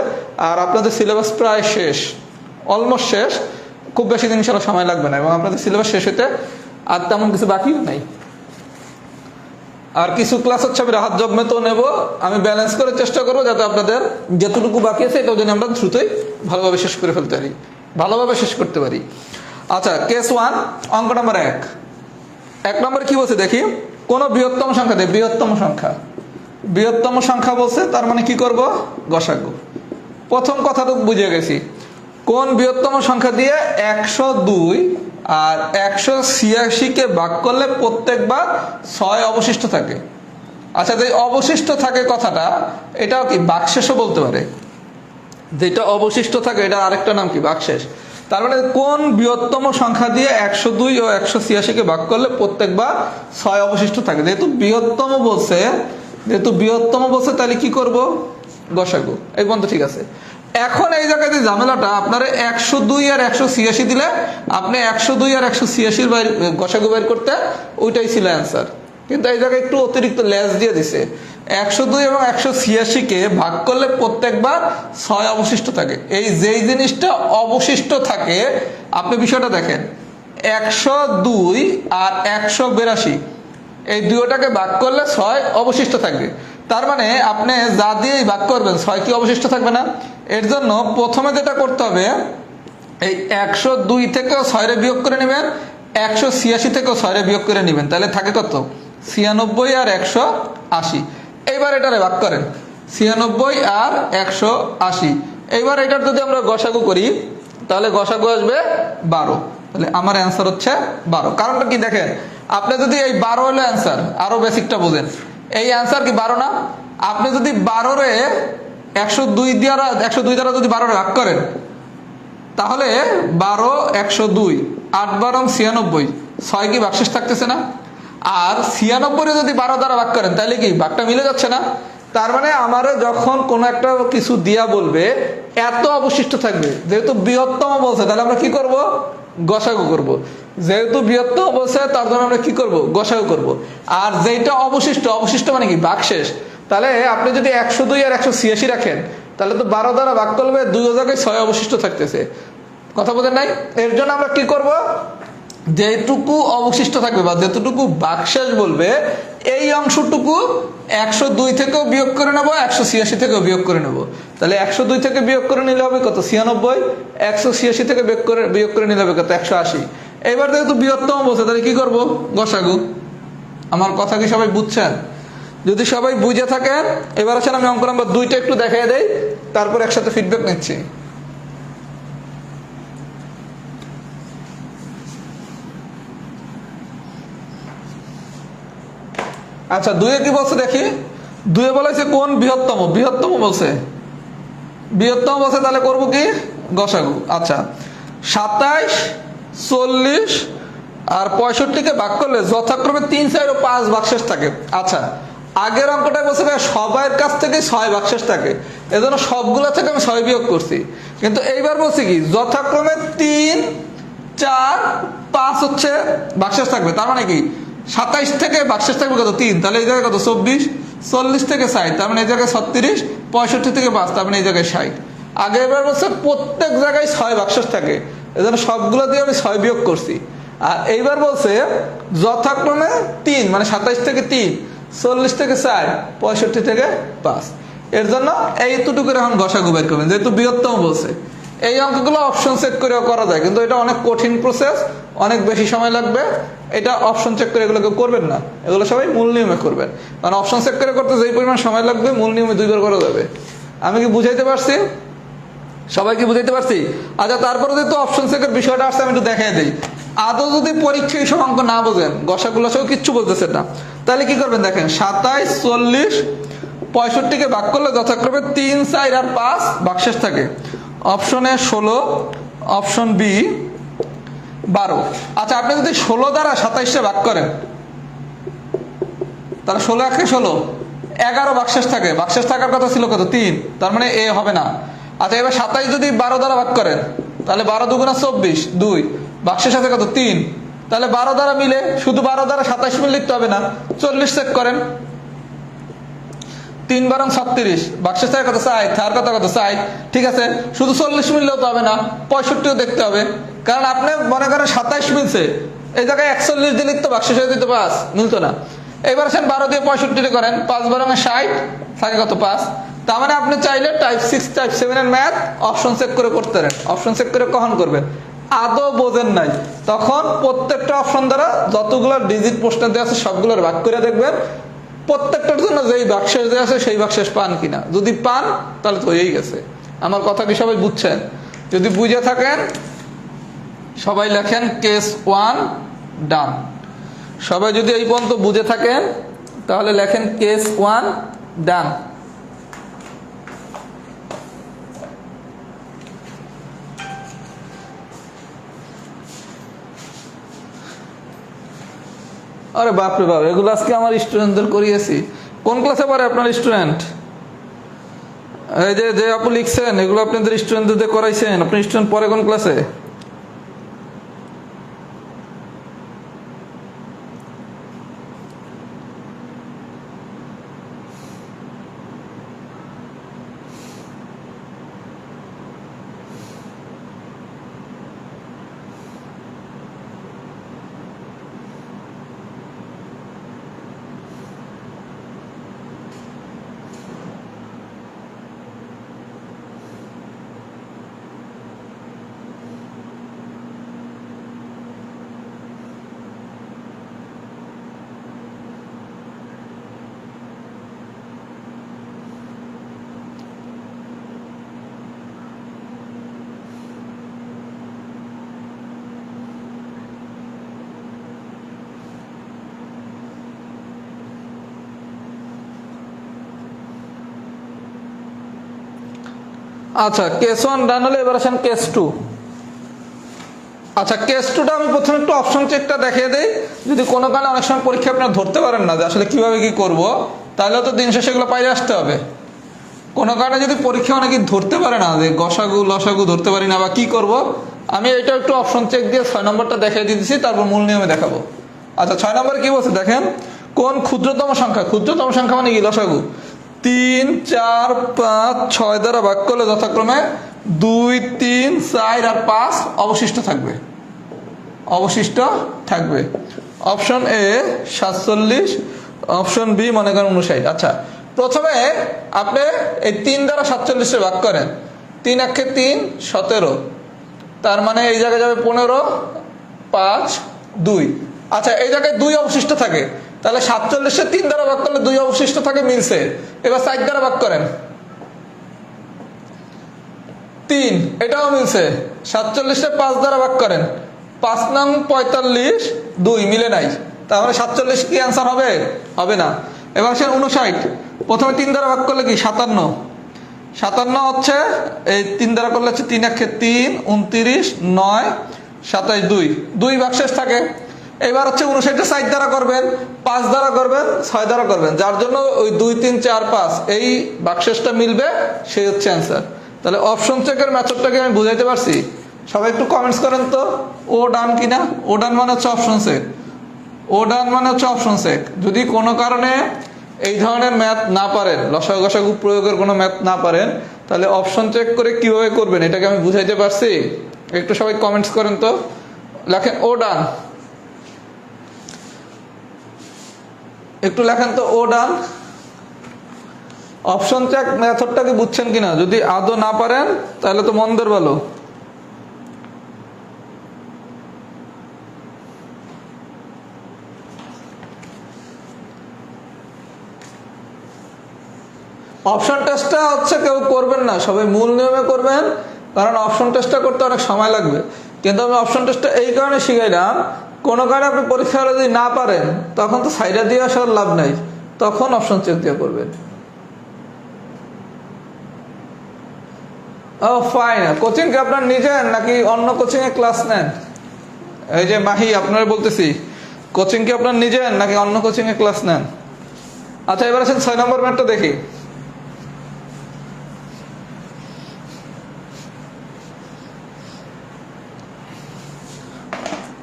আর আপনাদের সিলেবাস প্রায় শেষ, অলমোস্ট শেষ। খুব বেশি দিন ইনশাআল্লাহ সময় লাগবে না, এবং আপনাদের সিলেবাস শেষ হতে আর তেমন কিছু বাকিও নাই। আর কিছু ক্লাস হচ্ছে আমি রাহাত জগমেতেও নেব, আমি ব্যালেন্স করে চেষ্টা করবো যাতে আপনাদের যতটুকু বাকি আছে এটাও যেন আমরা দ্রুতই ভালোভাবে শেষ করে ফেলতে পারি, ভালোভাবে শেষ করতে পারি। আচ্ছা, কেস 1 অঙ্ক নাম্বার 1। 1 নম্বর কি বলছে দেখি, কোন বৃহত্তম সংখ্যা দিয়ে, বৃহত্তম সংখ্যা, বৃহত্তম সংখ্যা বলছে, তার মানে কি করব, গসাগু। প্রথম কথা তো বুঝে গেছি, কোন বৃহত্তম সংখ্যা দিয়ে 102 আর 186-কে ভাগ করলে প্রত্যেকবার 6 অবশিষ্ট থাকে। আচ্ছা, যে অবশিষ্ট থাকে কথাটা, এটাও কি ভাগশেষও বলতে পারে, যেটা অবশিষ্ট থাকে এটা আরেকটা নাম কি, ভাগশেষ। তার মানে কোন বৃহত্তম সংখ্যা দিয়ে 102 ও 186-কে ভাগ করলে প্রত্যেকবার 6 অবশিষ্ট থাকে। যেহেতু বৃহত্তম বলছে, তাহলে কি করব, গসাগু। এই পর্যন্ত ঠিক আছে। এখন এই জায়গায় যে ঝামেলাটা, আপনারা 102 আর 186 দিলে আপনি 102 আর 186 গসাগু বের করতে, ওইটাই ছিল অ্যান্সার। কিন্তু এই জায়গায় একটু অতিরিক্ত লেস দিয়ে দিছে, 102 এবং 186-কে ভাগ করলে প্রত্যেকবার 6 অবশিষ্ট থাকে। এই যেই জিনিসটা অবশিষ্ট থাকে, আপনি বিষয়টা দেখেন, 102 আর 182 এই দুটোটাকে ভাগ করলে 6 অবশিষ্ট থাকবে। তার মানে আপনি যা দিয়ে ভাগ করবেন 6 কি অবশিষ্ট থাকবে না। এর জন্য প্রথমে যেটা করতে হবে, এই 102 থেকেও 6 বিয়োগ করে নেবেন, 186 থেকেও 6 বিয়োগ করে নেবেন, তাহলে থাকে কত, 96 আর 180। এইবার এটারে ভাগ করেন, 96 আর 180। এইবার এটার যদি আমরা গসাগু করি, তাহলে গসাগু আসবে 12। তাহলে আমার অ্যান্সার হচ্ছে 12। কারণটা কি দেখেন, আপনি যদি এই 12 হলো অ্যান্সার, আরো বেসিকটা বোঝেন, এই অ্যান্সার কি 12 না। আপনি যদি 12-রে 102 দ্বারা যদি 12 ভাগ করেন, তাহলে 12 102 8 12 96, 6 কি ভাগশেষ থাকতেছে না। আর 96-রে যদি 12 দ্বারা ভাগ করেন, তাহলে কি ভাগটা মিলে যাচ্ছে না। তার মানে আমারে যখন কোনো একটা কিছু দিয়া বলবে এত অবশিষ্ট থাকবে, যেহেতু বৃহত্তম বলছে, তাহলে আমরা কি করব, গসাগু করব। যেহেতু বৃহত্তম বলছে, তার জন্য আমরা কি করব, গসাগু করব। আর যেটা অবশিষ্ট মানে কি, ভাগশেষ। তাহলে আপনি যদি 102 আর 186 রাখেন, তাহলে তো 12 দ্বারা ভাগ করবে, 2 জায়গায় 6 অবশিষ্ট থাকতেছে। কথা বোঝেন নাই। এর জন্য আমরা কি করব, যেটুকু অবশিষ্ট থাকবে বা যেটুকু ভাগশেষ বলবে, এই অংশটুকু 102 থেকেও বিয়োগ করে নেবো, 186 থেকেও বিয়োগ করে নেবো। তাহলে 102 থেকে বিয়োগ করে নিলে হবে কত, 96। 186 থেকে বিয়োগ করে নিলে হবে কত, 180। এবার যেহেতু বৃহত্তম বলছে, তাহলে কি করব, গসাগু। আমার কথা কি সবাই বুঝছেন? যদি সবাই বুঝে থাকেন, এবার আসেন আমি অঙ্ক নাম্বার 2টা একটু দেখাই দেই, তারপর একসাথে ফিডব্যাক নিচ্ছি। আচ্ছা, 2-এ কি বলছে দেখি। 2-এ বলেছে কোন বৃহত্তম, বলছে, তাহলে করব কি, গসাগু। আচ্ছা, 27 40 আর 65-কে ভাগ করলে যথাক্রমে 3 4 ও 5 ভাগশেষ থাকে। আচ্ছা, আগের অঙ্কটা বলছে সবার কাছ থেকে 6 ভাগশেষ থাকে, এজন্য সবগুলো থেকে আমি 6 বিয়োগ করছি। কিন্তু এইবার বলছি কি, যথাক্রমে 3 4 5 হচ্ছে ভাগশেষ থাকবে। তার মানে কি, 27 থেকে ভাগশেষ থাকবে কত, 3। তাহলে এই জায়গায় কত, 24। 40 থেকে 60, তার মানে এই জায়গায় 36। 65 থেকে 5, তার মানে এই জায়গায় 60। আগে এবার বলছে প্রত্যেক জায়গায় 6 ভাগশেষ থাকে, এজন্য সবগুলো দিয়ে আমি 6 বিয়োগ করছি। আর এইবার বলছে যথাক্রমে 3, মানে 27 থেকে 3, 40 থেকে 4, 65 থেকে 5। এর জন্য এইটুকু এখন গসাগু বের করবেন, যেহেতু বৃহত্তম বলছে। এই অঙ্কগুলো অপশন চেক করেও করা যায়, কিন্তু এটা অনেক কঠিন প্রসেস, অনেক বেশি সময় লাগবে। এটা অপশন চেক করে এগুলোকে করবেন না, এগুলো সবাই মূল নিয়মে করবেন। কারণ অপশন চেক করে করতে যেই পরিমাণ সময় লাগবে, মূল নিয়মে 2বার করা যাবে। আমি কি বুঝাইতে পারছি? সবাইকে বুঝাইতে পারছি? আচ্ছা, তারপরে যেহেতু অপশন চেকের বিষয়টা আসছে, আমি একটু দেখাই দিই। আদৌ যদি পরীক্ষা এইসব অঙ্ক না বোঝেন, গসাগুলো সব কিচ্ছু বলতেছেন না, তাহলে কি করবেন দেখেন, 27 40 65-কে ভাগ করলে যথাক্রমে 3 4 আর 5 ভাগশেষ থাকে। অপশনে 16, অপশন বি 12। আচ্ছা, আপনি যদি 16 দ্বারা 27-টা ভাগ করেন, তাহলে 16 1 16, 11 ভাগশেষ থাকে। ভাগশেষ থাকার কথা ছিল কত, 3, তার মানে এ হবে না। আচ্ছা, এবার 27 যদি 12 দ্বারা ভাগ করেন, তাহলে 12 2 24, 2 ভাগশেষ আছে কত, 3। তাহলে 12 দ্বারা মিলে, শুধু 12 দ্বারা 27 মিলে লিখতে হবে না, 40 চেক করেন। 3 × 36 বাক্সে থাকে কত 60, তার কত 60। ঠিক আছে, শুধু 40 মিললেও তো হবে না, 65ও দেখতে হবে। কারণ আপনি মনে করেন 27 মিলছে, এই জায়গায় 41 দিলে তো বাক্সে শেষে দিতে 5 মিলতো না। এবার আসেন 12 দিয়ে 65 করেন, 5 12 60 থাকে কত 5। তার মানে আপনি চাইলে টাইপ 6 টাইপ 7 এর ম্যাথ অপশন চেক করে করতে পারেন। অপশন চেক করে কখন করবেন? আদৌ বোঝেন নাই তখন প্রত্যেকটা অপশন দ্বারা যতগুলো ডিজিট প্রশ্ন দেওয়া আছে সবগুলোর ভাগ করে দেখবেন, প্রত্যেকটার জন্য যেই বাক্সেস দেওয়া আছে সেই বাক্সেস পান কিনা। যদি পান তাহলে তো হয়েই গেছে। আমার কথা কি সবাই বুঝছেন? যদি বুঝে থাকেন সবাই লেখেন কেস 1 ডান। সবাই যদি এই পর্যন্ত বুঝে থাকেন তাহলে লেখেন কেস 1 ডান। আরে বাপরে বাপ, এগুলো আজকে আমার স্টুডেন্টদের করিয়েছি। কোন ক্লাসে পড়ে আপনার স্টুডেন্ট? এই যে যে আপু লিখছেন এগুলো আপনাদের স্টুডেন্টদের করাইছেন, আপনার স্টুডেন্ট পড়ে কোন ক্লাসে? আচ্ছা, কেস 1 ডান হলে এবার আসেন কেস 2। আচ্ছা, কেস 2টা আমি প্রথমে একটু অপশন চেকটা দেখিয়ে দেই। যদি কোনো কারণে অনেক সময় পরীক্ষা আপনারা ধরতে পারেন না যে আসলে কিভাবে কি করব, তাহলে তো দিন শেষে এগুলো পাইলে আসতে হবে। কোনো কারণে যদি পরীক্ষা অনেকে ধরতে পারে না যে গসাগু লসাগু ধরতে পারি না বা কি করব, আমি এটা একটু অপশন চেক দিয়ে 6 নম্বরটা দেখিয়ে দিতেছি, তারপর মূল নিয়মে দেখাবো। আচ্ছা, 6 নম্বরে কি বলছে দেখেন, কোন ক্ষুদ্রতম সংখ্যা, ক্ষুদ্রতম সংখ্যা মানে কি লসাগু, 3 4 5 6 দ্বারা ভাগ করলে যথাক্রমে 2 3 4 আর 5 অবশিষ্ট থাকবে। অবশিষ্ট থাকবে। অপশন এ 47, অপশন বি মনে করেন 59। আচ্ছা, প্রথমে আপনি এই 3 দ্বারা 47 ভাগ করেন, 3 1 3 17, তার মানে এই জায়গায় যাবে 15 5 2। আচ্ছা, এই জায়গায় 2 অবশিষ্ট থাকে, তাহলে 47 3 দ্বারা ভাগ করলে 2 অবশিষ্ট থাকে, মিলছে। এবার 4 দ্বারা ভাগ করেন, 3, এটাও মিলছে। 47 5 দ্বারা ভাগ করেন, 5 নং 45 2, মিলে নাই। তাহলে 47 কি অ্যান্সার হবে? হবে না। এবার আসেন 59, প্রথমে 3 দ্বারা ভাগ করলে কি 57, 57 হচ্ছে এই 3 দ্বারা করলে হচ্ছে 3 1 3 29 9 27 2, 2 ভাগশেষ থাকে। এবার হচ্ছে 59টা 4 দ্বারা করবেন, 5 দ্বারা করবেন, 6 দ্বারা করবেন, যার জন্য ওই 2 3 4 5 এই ভাগশেষটা মিলবে, সেই হচ্ছে অ্যান্সার। তাহলে অপশন চেকের মেথডটাকে আমি বুঝাইতে পারছি? সবাই একটু কমেন্টস করেন তো, ও ডান কিনা। ও ডান মানে হচ্ছে অপশন চেক, ও ডান মানে হচ্ছে অপশন চেক। যদি কোনো কারণে এই ধরনের ম্যাথ না পারেন, লসাগু গসাগু প্রয়োগের কোনো ম্যাথ না পারেন, তাহলে অপশন চেক করে কিভাবে করবেন এটাকে আমি বুঝাইতে পারছি? একটু সবাই কমেন্টস করেন তো, লেখেন ও ডান, একটু লেখেন তো ও ডান। অপশন চেক মেথডটাকে বুঝছেন কিনা? যদি আদৌ না পারেন তাহলে তো মন্দের ভালো। অপশন টেস্টটা হচ্ছে কেউ করবেন না, সবাই মূল নিয়মে করবেন, কারণ অপশন টেস্টটা করতে অনেক সময় লাগবে। কিন্তু আমি অপশন টেস্টটা এই কারণে শিখাইলাম, কোনো কারণে আপনি পরীক্ষা হলে যদি না পারেন তখন তো সাইডা দিয়ে আসার লাভ নাই, তখন অপশন চেক দিয়ে করবেন। ও ফাইন। কোচিং কি আপনার নিজের নাকি অন্য কোচিং এ ক্লাস নেন? এই যে মাহি, আপনারা বলতেছি, কোচিং কি আপনার নিজের নাকি অন্য কোচিং এ ক্লাস নেন? আচ্ছা, এবার আসেন 6 নম্বর ম্যাথটা দেখি।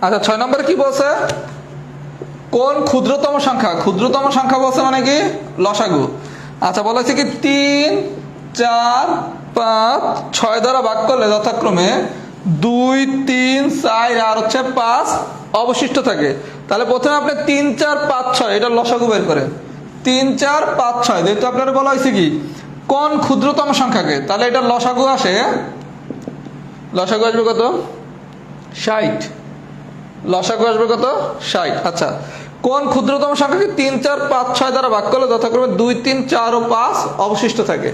আচ্ছা, 6 নম্বরে কি বলছে, কোন ক্ষুদ্রতম সংখ্যা, ক্ষুদ্রতম সংখ্যা বলছে মানে কি লসাগু। আচ্ছা বলা হচ্ছে কি 3 4 5 6 দ্বারা ভাগ করলে যথাক্রমে 2 3 4 আর হচ্ছে 5 অবশিষ্ট থাকে। তাহলে প্রথমে আপনি 3 4 5 6 এটা লসাগু বের করেন। 3 4 5 6 যেহেতু আপনারা বলা হয়েছে কি কোন ক্ষুদ্রতম সংখ্যাকে, তাহলে এটা লসাগু আসে, লসাগু আসবে কত 60। লসাগু আসবে কত 60। আচ্ছা কোন ক্ষুদ্রতম সংখ্যাকে 3 4 5 6 দ্বারা ভাগ করলে যথাক্রমে 2 3 4 ও 5 অবশিষ্ট থাকে।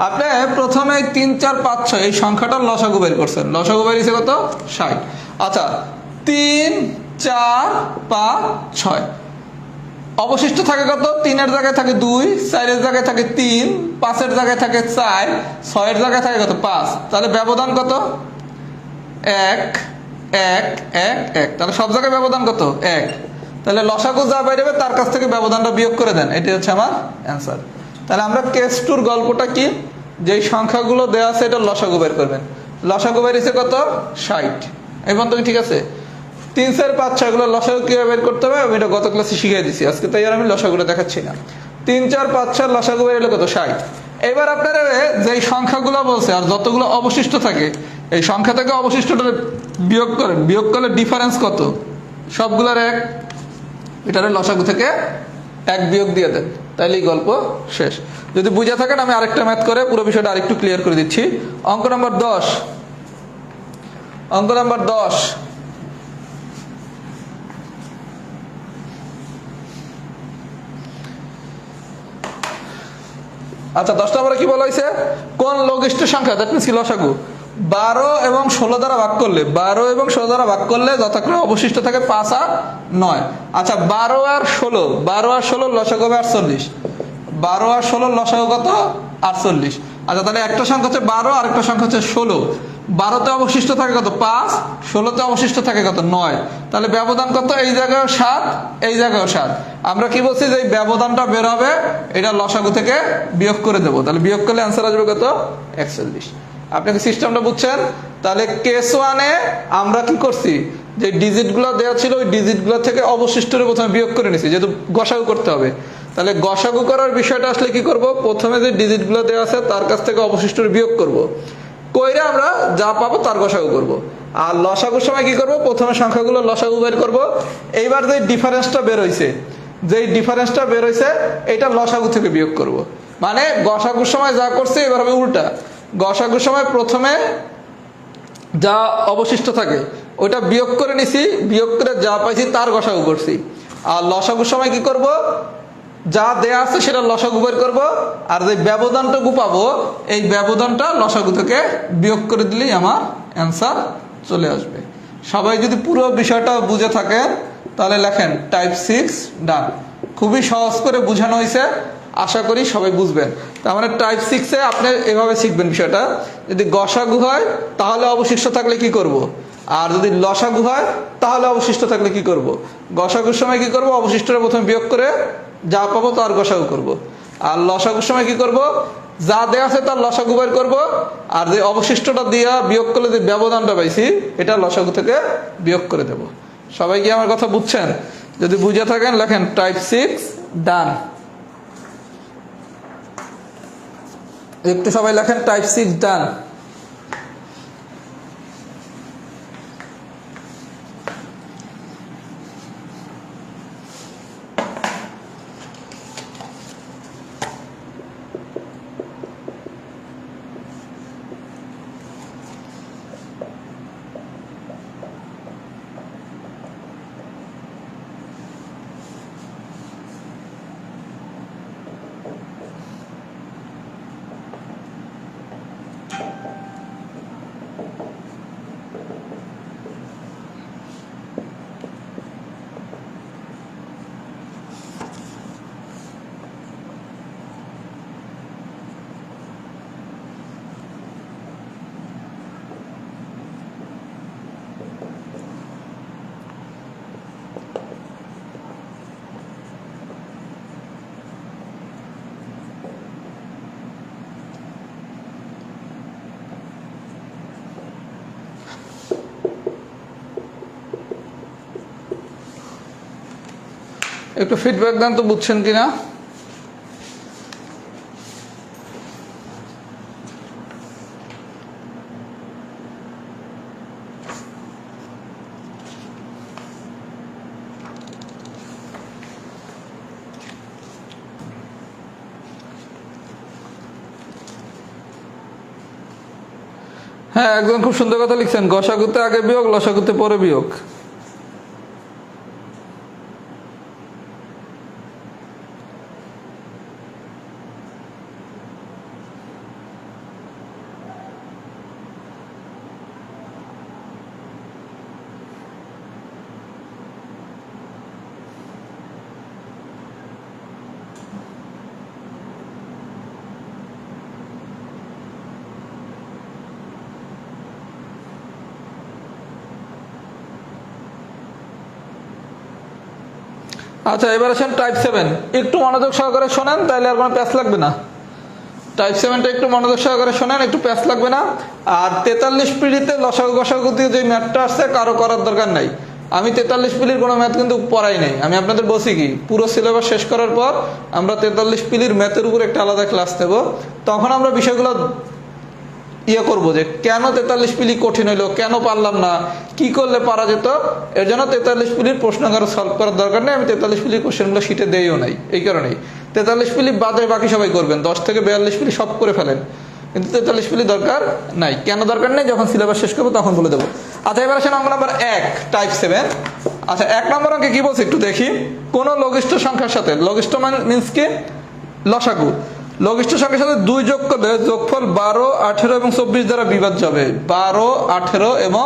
আপনি প্রথমে 3 4 5 6 এই সংখ্যাটার লসাগু বের করছেন, লসাগু বের হয়েছে কত 60। আচ্ছা 3 4 5 6 অবশিষ্ট থাকে কত, 3 এর জায়গায় থাকে 2, 4 এর জায়গায় থাকে 3, 5 এর জায়গায় থাকে 4, 6 এর জায়গায় থাকে কত 5। তাহলে ব্যবধান কত 1 1 1 1, তাহলে সব জায়গায় ব্যবধান কত 1। তাহলে লসাগু যা বাইরে তার কাছ থেকে ব্যবধানটা বিয়োগ করে দেন, এটি হচ্ছে আমার অ্যান্সার। তাহলে আমরা কেস টুর গল্পটা কি, যেই সংখ্যাগুলো দেওয়া আছে এটা লসাগু বের করবেন। লসাগু বেরিয়েছে কত 60। এই পর্যন্ত ঠিক আছে। 3 4 5 6 গুলো লসাগু কিভাবে বের করতে হবে আমি এটা গত ক্লাসে শিখিয়ে দিচ্ছি, আজকে তাই আর আমি লসাগুটা দেখাচ্ছি না। 3 4 5 6 লসাগু বের হলো কত 60। এবার আপনারা যেই সংখ্যাগুলো বলছে আর যতগুলো অবশিষ্ট থাকে এই সংখ্যা থেকে অবশিষ্টটা বিয়োগ করেন, বিয়োগ করলে ডিফারেন্স কত, সবগুলোর 1, এটারে লসাগু থেকে 1 বিয়োগ দিয়ে দেন, তাইলেই গল্প শেষ। যদি বুঝে থাকেন আমি আরেকটা ম্যাথ করে পুরো বিষয়টা আরেকটু ক্লিয়ার করে দিচ্ছি। অঙ্ক নাম্বার 10, অঙ্ক নাম্বার 10। আচ্ছা 10 নম্বরে কি বলা হয়েছে, কোন লঘিষ্ঠ সংখ্যা দ্যাট মিন্স কি লসাগু 12 এবং 16 দ্বারা ভাগ করলে, 12 এবং 16 দ্বারা ভাগ করলে যথাক্রমে অবশিষ্ট থাকে 5 আর 9। আচ্ছা 12 আর 16, 12 আর 16 লসাগু হবে 48। 12 আর 16 লসাগু কত 48। আচ্ছা তাহলে একটা সংখ্যা হচ্ছে 12 আর একটা সংখ্যা হচ্ছে 16। 12তে অবশিষ্ট থাকে কত 5, 16তে অবশিষ্ট থাকে কত 9। তাহলে ব্যবধান কত, এই জায়গায় 7 এই জায়গায় 7। আমরা কি বলছি যে এই ব্যবধানটা বের হবে এটা লসাগু থেকে বিয়োগ করে দেব, তাহলে বিয়োগ করলে অ্যান্সার আসবে কত 41। আপনি কি সিস্টেমটা বুঝছেন? তাহলে কেস 1-এ আমরা কি করছি, যে ডিজিটগুলো দেওয়া ছিল ওই ডিজিটগুলো থেকে অবশিষ্টরে প্রথমে বিয়োগ করে নিছি, যেহেতু গসাগু করতে হবে। তাহলে গসাগু করার বিষয়টা আসলে কি করব, প্রথমে যে ডিজিটগুলো দেওয়া আছে তার কাছ থেকে অবশিষ্টরে বিয়োগ করব, কইরা আমরা যা পাবো তার গসাগু করব। আর লসাগুর সময় কি করব, প্রথমে সংখ্যাগুলো লসাগু বের করব। এইবার যে ডিফারেন্সটা বের হইছে, যেই ডিফারেন্সটা বের হইছে এটা লসাগু থেকে বিয়োগ করব। মানে গসাগুর সময় যা করছে এবার হবে উল্টা, গসাগুর সময় প্রথমে যা অবশিষ্ট থাকে ওইটা বিয়োগ করে নিছি, বিয়োগ করে যা পাইছি তার গসাগু করছি। আর লসাগুর সময় কি করব, যা দেয়া আছে সেটা লসাগু বের করব, আর যে ব্যবধানটুকু পাবো এই ব্যবধানটা লসাগু থেকে বিয়োগ করে দিলেই আমার অ্যান্সার চলে আসবে। সবাই যদি পুরো বিষয়টা বুঝে থাকেন তাহলে লেখেন টাইপ 6 ডান। খুবই সহজ করে বোঝানো হয়েছে, আশা করি সবাই বুঝবেন। তার মানে টাইপ 6-এ আপনি এভাবে শিখবেন বিষয়টা, যদি গসাগু হয় তাহলে অবশিষ্ট থাকলে কি করব, আর যদি লসাগু হয় তাহলে অবশিষ্ট থাকলে কি করব। গসাগুর সময় কি করব, অবশিষ্টটা প্রথমে বিয়োগ করে যা পাবো তার গসাগু করব। আর লসাগুর সময় কি করব, যা দেয়া আছে তার লসাগু বের করব, আর যে অবশিষ্টটা দিয়া বিয়োগ করলে যে ব্যবধানটা পাইছি এটা লসাগু থেকে বিয়োগ করে দেব। সবাই কি আমার কথা বুঝছেন? যদি বুঝে থাকেন লেখেন টাইপ 6 ডান। একটু সবাই লেখেন টাইপ 6 ডান। একটু ফিডব্যাক দেন তো বুঝছেন কিনা। হ্যাঁ, একদম খুব সুন্দর কথা লিখছেন, গসাগুতে আগে বিয়োগ, লসাগুতে পরে বিয়োগ। আচ্ছা, এবার আসেন টাইপ 7। একটু মনোযোগ সহকারে শোনেন, তাহলে আর কোনো প্যাচ লাগবে না। টাইপ 7টা একটু মনোযোগ সহকারে শোনেন, একটু প্যাচ লাগবে না। আর 43 পিড়িতে লসাগু গসাগু দিয়ে যে ম্যাথটা আসছে কারো করার দরকার নাই। আমি 43 পিলির কোনো ম্যাথ কিন্তু পড়াই নাই। আমি আপনাদের বলছি কি, পুরো সিলেবাস শেষ করার পর আমরা 43 পিলির ম্যাথের উপর একটা আলাদা ক্লাস নেব। তখন আমরা বিষয়গুলো করবো যে কেন 43 পিলি কঠিন হইলো, কেন পারলাম না, কি করলে পারা যেত। এর জন্য 43 পিলির প্রশ্ন কারো সলভ করার দরকার নেই। আমি 43 পিলির কোশ্চেনগুলো শিটে দেইও নাই এই কারণেই। 43 পিলি বাদে বাকি সবাই করবেন, 10 থেকে 42 পিলি সব করে ফেলেন, কিন্তু 43 পিলি দরকার নাই। কেন দরকার নেই, যখন সিলেবাস শেষ করবো তখন বলে দেবো। আচ্ছা, এবার আসেন অঙ্ক নাম্বার 1, টাইপ 7। আচ্ছা, 1 নম্বর অঙ্কে কি বলছে একটু দেখি। কোন লঘিষ্ঠ সংখ্যার সাথে, লঘিষ্ঠ মিনস কি, লসাগু, লঘিষ্ঠ সংখ্যার সাথে 2 যোগ করলে যোগফল 12, 18 এবং 24 দ্বারা বিভাজ্য হবে। 12, 18 এবং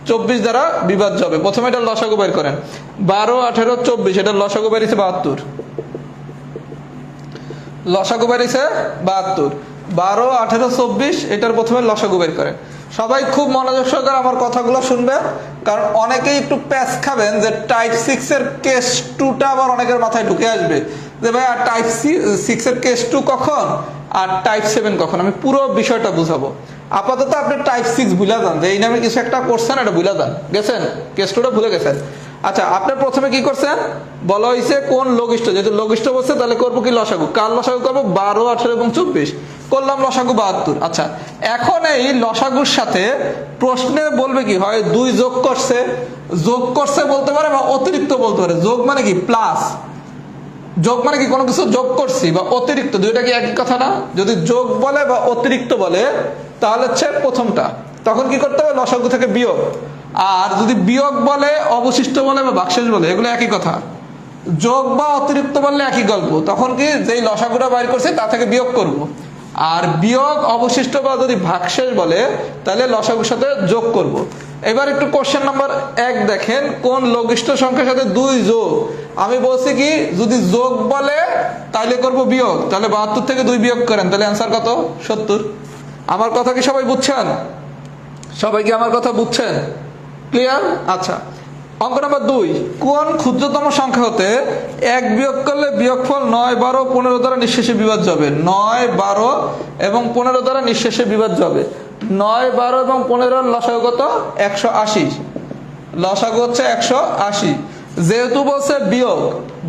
24 দ্বারা বিভাজ্য হবে। প্রথমে এটা লসাগু বের করেন। 12, 18, 24, এটা লসাগু বেরিয়েছে 72। লসাগু বেরিয়েছে 72। 12, 18, 24, এটার প্রথমে লসাগু বের করেন। সবাই খুব মনোযোগ সহকারে আমার কথাগুলো শুনবে, কারণ অনেকেই একটু প্যাচ খাবেন যে টাইপ 6 এর কেস 2টা আবার অনেকের মাথায় ঢুকে আসবে যে ভাই আর টাইপ 6 এর কেস 2 কখন আর টাইপ 7 কখন। আমি পুরো বিষয়টা বুঝাবো। আপাতত আপনি টাইপ 6 ভুলে যান, যে এই নামে কিছু একটা করছেন, এটা ভুলে যান, গেছেন কেস 2টা ভুলে গেছেন। আচ্ছা, আপনি প্রথমে কি করছেন, বলা হয়েছে কোন লঘিষ্ঠ, যেহেতু লঘিষ্ঠ বলছে তাহলে করবো কি লসাগু। কার লসাগু করবো, 12, 18 এবং 24 করলাম, লসাগু 72। আচ্ছা, এখন এই লসাগুর সাথে প্রশ্নে বলবে কি, হয় 2 যোগ করছে, বলতে পারে, বা অতিরিক্ত বলতে পারে। যোগ মানে কি, প্লাস। যোগ মানে কি, কোনো কিছু যোগ করছি, বা অতিরিক্ত, দুইটা কি একই কথা না? যদি যোগ বলে বা অতিরিক্ত বলে তাহলে হচ্ছে প্রথমটা, তখন কি করতে হবে, লসাগু থেকে বিয়োগ। আর যদি বিয়োগ বলে, অবশিষ্ট বলে বা ভাগশেষ বলে, এগুলো একই কথা। যোগ বা অতিরিক্ত বললে একই গল্প, তখন কি যেই লসাগুটা বাইর করছে তা থেকে বিয়োগ করব। আর বিয়োগ, অবশিষ্ট বা যদি ভাগশেষ বলে তাহলে লসাগুর সাথে যোগ করব। এবার একটু কোশ্চেন নাম্বার 1 দেখেন, কোন লঘিষ্ঠ সংখ্যার সাথে 2 যোগ। আমি বলছি কি, যদি যোগ বলে তাহলে করব বিয়োগ, তাহলে 72 থেকে 2 বিয়োগ করেন, তাহলে অ্যান্সার কত, 70। আমার কথা কি সবাই বুঝছেন? সবাই কি আমার কথা বুঝছেন? ক্লিয়ার? আচ্ছা, অঙ্ক নাম্বার 2, কোন ক্ষুদ্রতম সংখ্যা হতে 1 বিয়োগ করলে বিয়োগফল 9, 12, 15 দ্বারা নিঃশেষে বিভাজ্য হবে। 9, 12 এবং 15 দ্বারা নিঃশেষে বিভাজ্য হবে। 9, 12 এবং 15 লসাগু কত, 180। লসাগু হচ্ছে 180। যেহেতু বলছে বিয়োগ,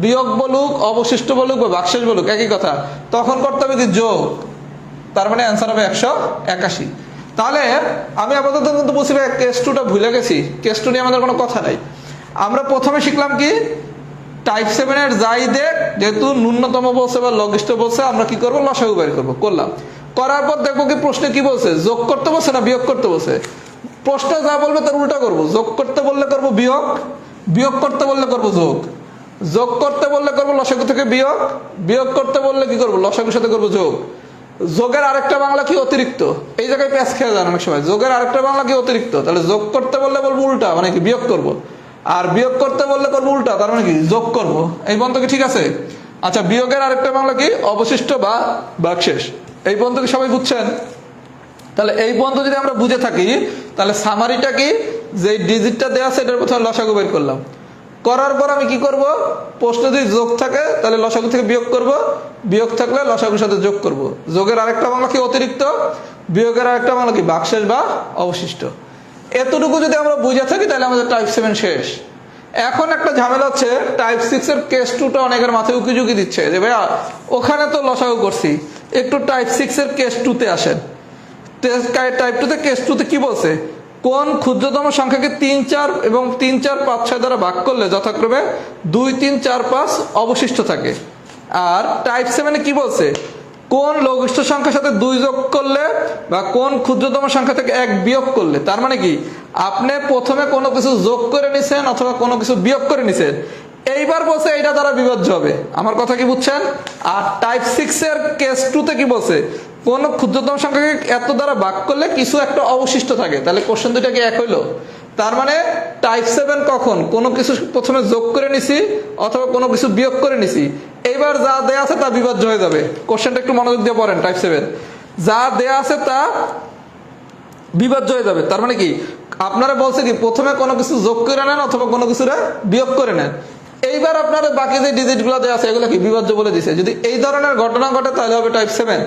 বিয়োগ বলুক, অবশিষ্ট বলুক বা ভাগশেষ বলুক একই কথা, তখন করতে হবে কি, যোগ। তার মানে অ্যান্সার হবে 181। তাহলে আমি আপাতত কিন্তু বলছি কেস 2টা ভুলে গেছি, কেস 2 নিয়ে আমাদের কোনো কথা নাই। আমরা প্রথমে শিখলাম কি, টাইপ 7 এর যাই দেখ, যেহেতু ন্যূনতম বলছে বা লঘিষ্ঠ বলছে, আমরা কি করবো, লসাগু বের করবো। করলাম, করার পর দেখবো কি প্রশ্নে কি বলছে, যোগ করতে বলছে না বিয়োগ করতে বলছে। প্রশ্নে যা বলবে তার উল্টা করবো। যোগ করতে বললে করবো বিয়োগ, বিয়োগ করতে বললে করবো যোগ, যোগ করতে বললে করবো লসাগু থেকে বিয়োগ, বিয়োগ করতে বললে কি করবো, লসাগুর সাথে করবো যোগ। যোগের আরেকটা বাংলা কি, অতিরিক্ত। এই জায়গায় প্যাচ খেয়ে যান অনেক সময়, যোগের আরেকটা বাংলা কি, অতিরিক্ত। তাহলে যোগ করতে বললে বলবো উল্টা, মানে কি বিয়োগ করব। আর বিয়োগ করতে বললে করবো উল্টা, তার মানে কি যোগ করব। এই পর্যন্ত কি ঠিক আছে? আচ্ছা, বিয়োগের আরেকটা বাংলা কি, অবশিষ্ট বা ভাগশেষ। এই পর্যন্ত কি সবাই বুঝছেন? তাহলে এই পর্যন্ত যদি আমরা বুঝে থাকি, তাহলে সামারিটা কি, যে ডিজিটটা দেওয়া আছে এটার প্রথমে লসাগু বের করলাম। করার পর আমি কি করব, প্রশ্ন যদি যোগ থাকে তাহলে লসাগু থেকে বিয়োগ করব, বিয়োগ থাকলে লসাগুর সাথে যোগ করব। যোগের আরেকটা বাংলা কি, অতিরিক্ত। বিয়োগের আরেকটা বাংলা কি, ভাগশেষ বা অবশিষ্ট। এতটুকু যদি আমরা বুঝে থাকি তাহলে আমাদের টাইপ 7 শেষ। এখন একটা ঝামেলা হচ্ছে, টাইপ 6 এর কেস 2টা অনেকের মাথায় উকিঝুঁকি দিচ্ছে যে ভাইয়া ওখানে তো লসাগু করছি, একটু টাইপ 6 এর কেস 2তে আসেন। টাইপ 2 তে কেস 2তে কি বলছে, কোন ক্ষুদ্রতম সংখ্যাকে 3, 4 এবং 3, 4, 5, 6 দ্বারা ভাগ করলে যথাক্রমে 2, 3, 4, 5 অবশিষ্ট থাকে। আর টাইপ 7 কি বলছে, কোন লঘিষ্ঠ সংখ্যার সাথে 2 যোগ করলে বা কোন ক্ষুদ্রতম সংখ্যা থেকে 1 বিয়োগ করলে, তার মানে কি আপনি প্রথমে কোনো কিছু যোগ করে নিছেন অথবা কোনো কিছু বিয়োগ করে নিছেন, এইবার বলছে এটা দ্বারা বিভাজ্য হবে। আমার কথা কি বুঝছেন? আর টাইপ 6 এর কেস 2 তে কি বলছে, কোন ক্ষুদ্রতম সংখ্যাকে এত দ্বারা ভাগ করলে কিছু একটা অবশিষ্ট থাকে। তাহলে কোশ্চেন দুইটা কি এক হইলো? তার মানে টাইপ 7 কখন কোনো কিছু প্রথমে যোগ করে নিছি অথবা কোনো কিছু বিয়োগ করে নিছি, এইবার যা দেয়া আছে তা বিভাজ্য হয়ে যাবে। কোশ্চেনটা একটু মনোযোগ দিয়ে পড়েন। টাইপ 7 যা দেয়া আছে তা বিভাজ্য হয়ে যাবে। তার মানে কি আপনারা বলছে কি প্রথমে কোনো কিছু যোগ করে নেন অথবা কোনো কিছু বিয়োগ করে নেন, এইবার আপনারা বাকি যে ডিজিট গুলো দেওয়া আছে এগুলো কি বিভাজ্য বলে দিছে। যদি এই ধরনের ঘটনা ঘটে তাহলে হবে টাইপ 7।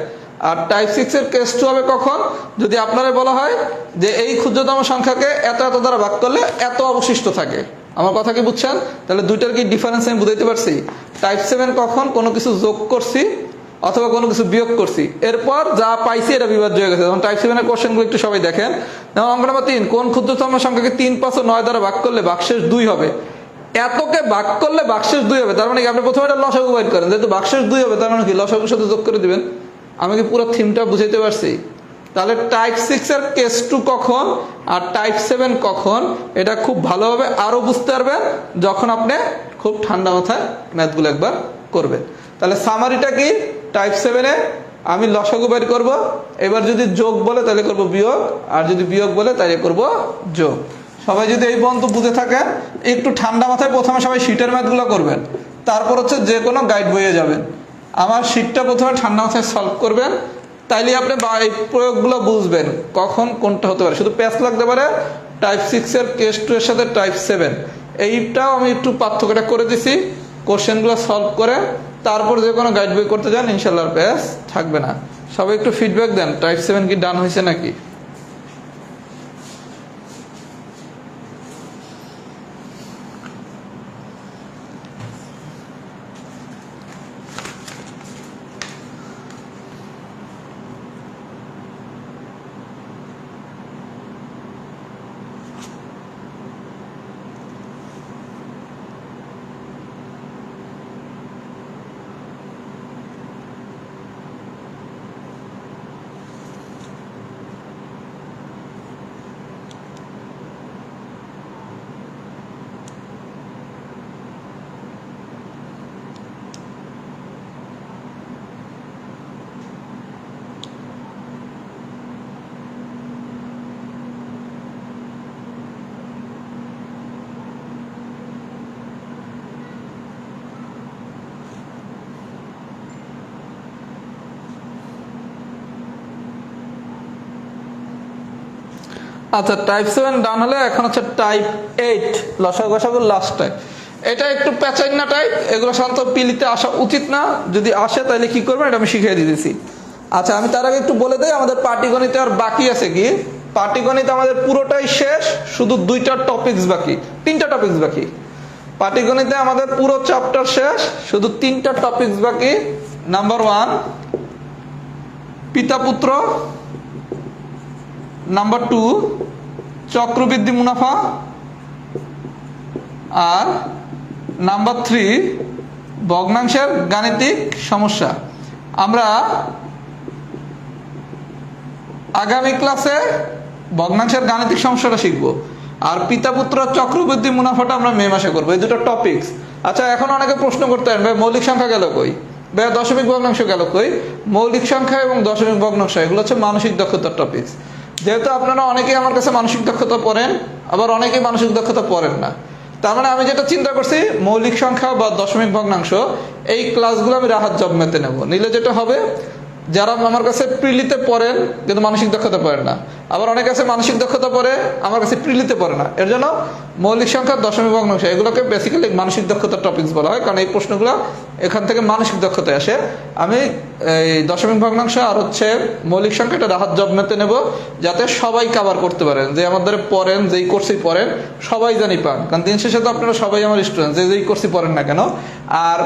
আর টাইপ 6 এর কেস 2 হবে কখন, যদি আপনারা বলা হয় যে এই ক্ষুদ্রতম সংখ্যাকে এত এত দ্বারা ভাগ করলে এত অবশিষ্ট থাকে। আমার কথা কি বুঝছেন? তাহলে দুইটার কি ডিফারেন্স আমি বুঝাইতে পারছি? টাইপ 7 কখন কোনো কিছু যোগ করছি অথবা কোনো কিছু বিয়োগ করছি, এরপর যা পাইছি এটা বিভাজ্য হয়ে গেছে। যেমন টাইপ 7 এর কোশ্চেনগুলো একটু সবাই দেখেন। যেমন অঙ্ক নম্বর 3, কোন ক্ষুদ্রতম সংখ্যাকে 3, 5 ও 9 দ্বারা ভাগ করলে ভাগশেষ 2 হবে। এতকে ভাগ করলে ভাগশেষ 2 হবে, তার মানে কি আপনি প্রথমে এটা লসাগু বের করেন, যেহেতু ভাগশেষ 2 হবে তার মানে কি লসাগুর সাথে যোগ করে দিবেন। আমি কি পুরো থিমটা বুঝাইতে পারছি? তাহলে টাইপ 6 এর কেস 2 কখন আর টাইপ 7 কখন, এটা খুব ভালোভাবে আরো বুঝতে পারবেন যখন আপনি খুব ঠান্ডা মাথায় ম্যাথগুলো একবার করবেন। তাহলে সামারিটা কি, টাইপ 7 এ আমি লসাগু বের করব, এবার যদি যোগ বলে তাহলে করব বিয়োগ, আর যদি বিয়োগ বলে তাহলে করব যোগ। সবাই যদি এই পর্যন্ত বুঝে থাকেন, একটু ঠান্ডা মাথায় প্রথমে সবাই শীটের ম্যাথগুলো করবেন, তারপর হচ্ছে যে কোনো গাইড বইয়ে যাবেন। আমার শীটটা প্রথমে ঠান্ডা মাথায় সলভ করবেন, তাইলে আপনি এই প্রয়োগগুলো বুঝবেন কখন কোনটা হতে পারে। শুধু প্যাচ লাগতে পারে টাইপ 6 এর কেস 2 এর সাথে টাইপ 7, এইটাও আমি একটু পার্থক্যটা করে দিছি। কোশ্চেনগুলো সলভ করে তারপর যে কোনো গাইড বই করতে যান, ইনশাল্লাহ প্যাচ থাকবে না। সবাই একটু ফিডব্যাক দেন, টাইপ 7 কি ডান হয়েছে নাকি? আচ্ছা, টাইপ 7 ডান হলে এখন হচ্ছে টাইপ 8 লসাগু লাস্ট টাইপ। এটা একটু প্যাচাইনা টাইপ, এগুলো সাধারণত পিলিতে আসা উচিত না, যদি আসে তাহলে কি করবেন এটা আমি শিখিয়ে দিতেছি। আচ্ছা, আমি তার আগে একটু বলে দেই আমাদের পাটিগণিতে আর বাকি আছে কি। পাটিগণিতে আমাদের পুরোটাই শেষ, শুধু 2টা টপিকস বাকি, 3টা টপিকস বাকি। পাটিগণিতে আমাদের পুরো চ্যাপ্টার শেষ, শুধু 3টা টপিকস বাকি। নাম্বার 1 পিতা পুত্র, নাম্বার 2 চক্রবৃদ্ধি মুনাফা, আর নাম্বার 3 ভগ্নাংশের গাণিতিক সমস্যা। আমরা আগামী ক্লাসে ভগ্নাংশের গাণিতিক সমস্যাটা শিখবো, আর পিতা পুত্র চক্রবৃদ্ধি মুনাফাটা আমরা মে মাসে করবো, এই দুটো টপিকস। আচ্ছা, এখন অনেকে প্রশ্ন করতে পারেন ভাই মৌলিক সংখ্যা গেল কই, ভাই দশমিক ভগ্নাংশ গেল কই? মৌলিক সংখ্যা এবং দশমিক ভগ্নাংশ এগুলো হচ্ছে মানসিক দক্ষতার টপিকস। যেহেতু আপনারা অনেকেই আমার কাছে মানসিক দক্ষতা পড়েন, আবার অনেকেই মানসিক দক্ষতা পড়েন না, তার মানে আমি যেটা চিন্তা করছি মৌলিক সংখ্যা বা দশমিক ভগ্নাংশ এই ক্লাসগুলো আমি রাহাত জব মেতে নেব। নিলে যেটা হবে, যারা আমার কাছে প্রিলিতে পড়েন কিন্তু মানসিক দক্ষতা পড়েন না, আবার অনেক কাছে মানসিক দক্ষতা পড়ে আমার কাছে প্রিলিতে পড়ে না, এর জন্য মৌলিক সংখ্যা দশমিক ভগ্নাংশ এগুলোকে বেসিক্যালি মানসিক দক্ষতার টপিকস বলা হয়, কারণ এই প্রশ্নগুলো এখান থেকে মানসিক দক্ষতায় আসে। আমি এই দশমিক ভগ্নাংশ আর হচ্ছে মৌলিক সংখ্যা এটা রাহাত জব মেতে নেব, যাতে সবাই কভার করতে পারেন, যে আমাদের পড়েন যেই কোর্সই পড়েন সবাই জানি পান, কারণ দিন শেষে তো আপনারা সবাই আমার স্টুডেন্ট, যেই কোর্সই পড়েন না কেন। আর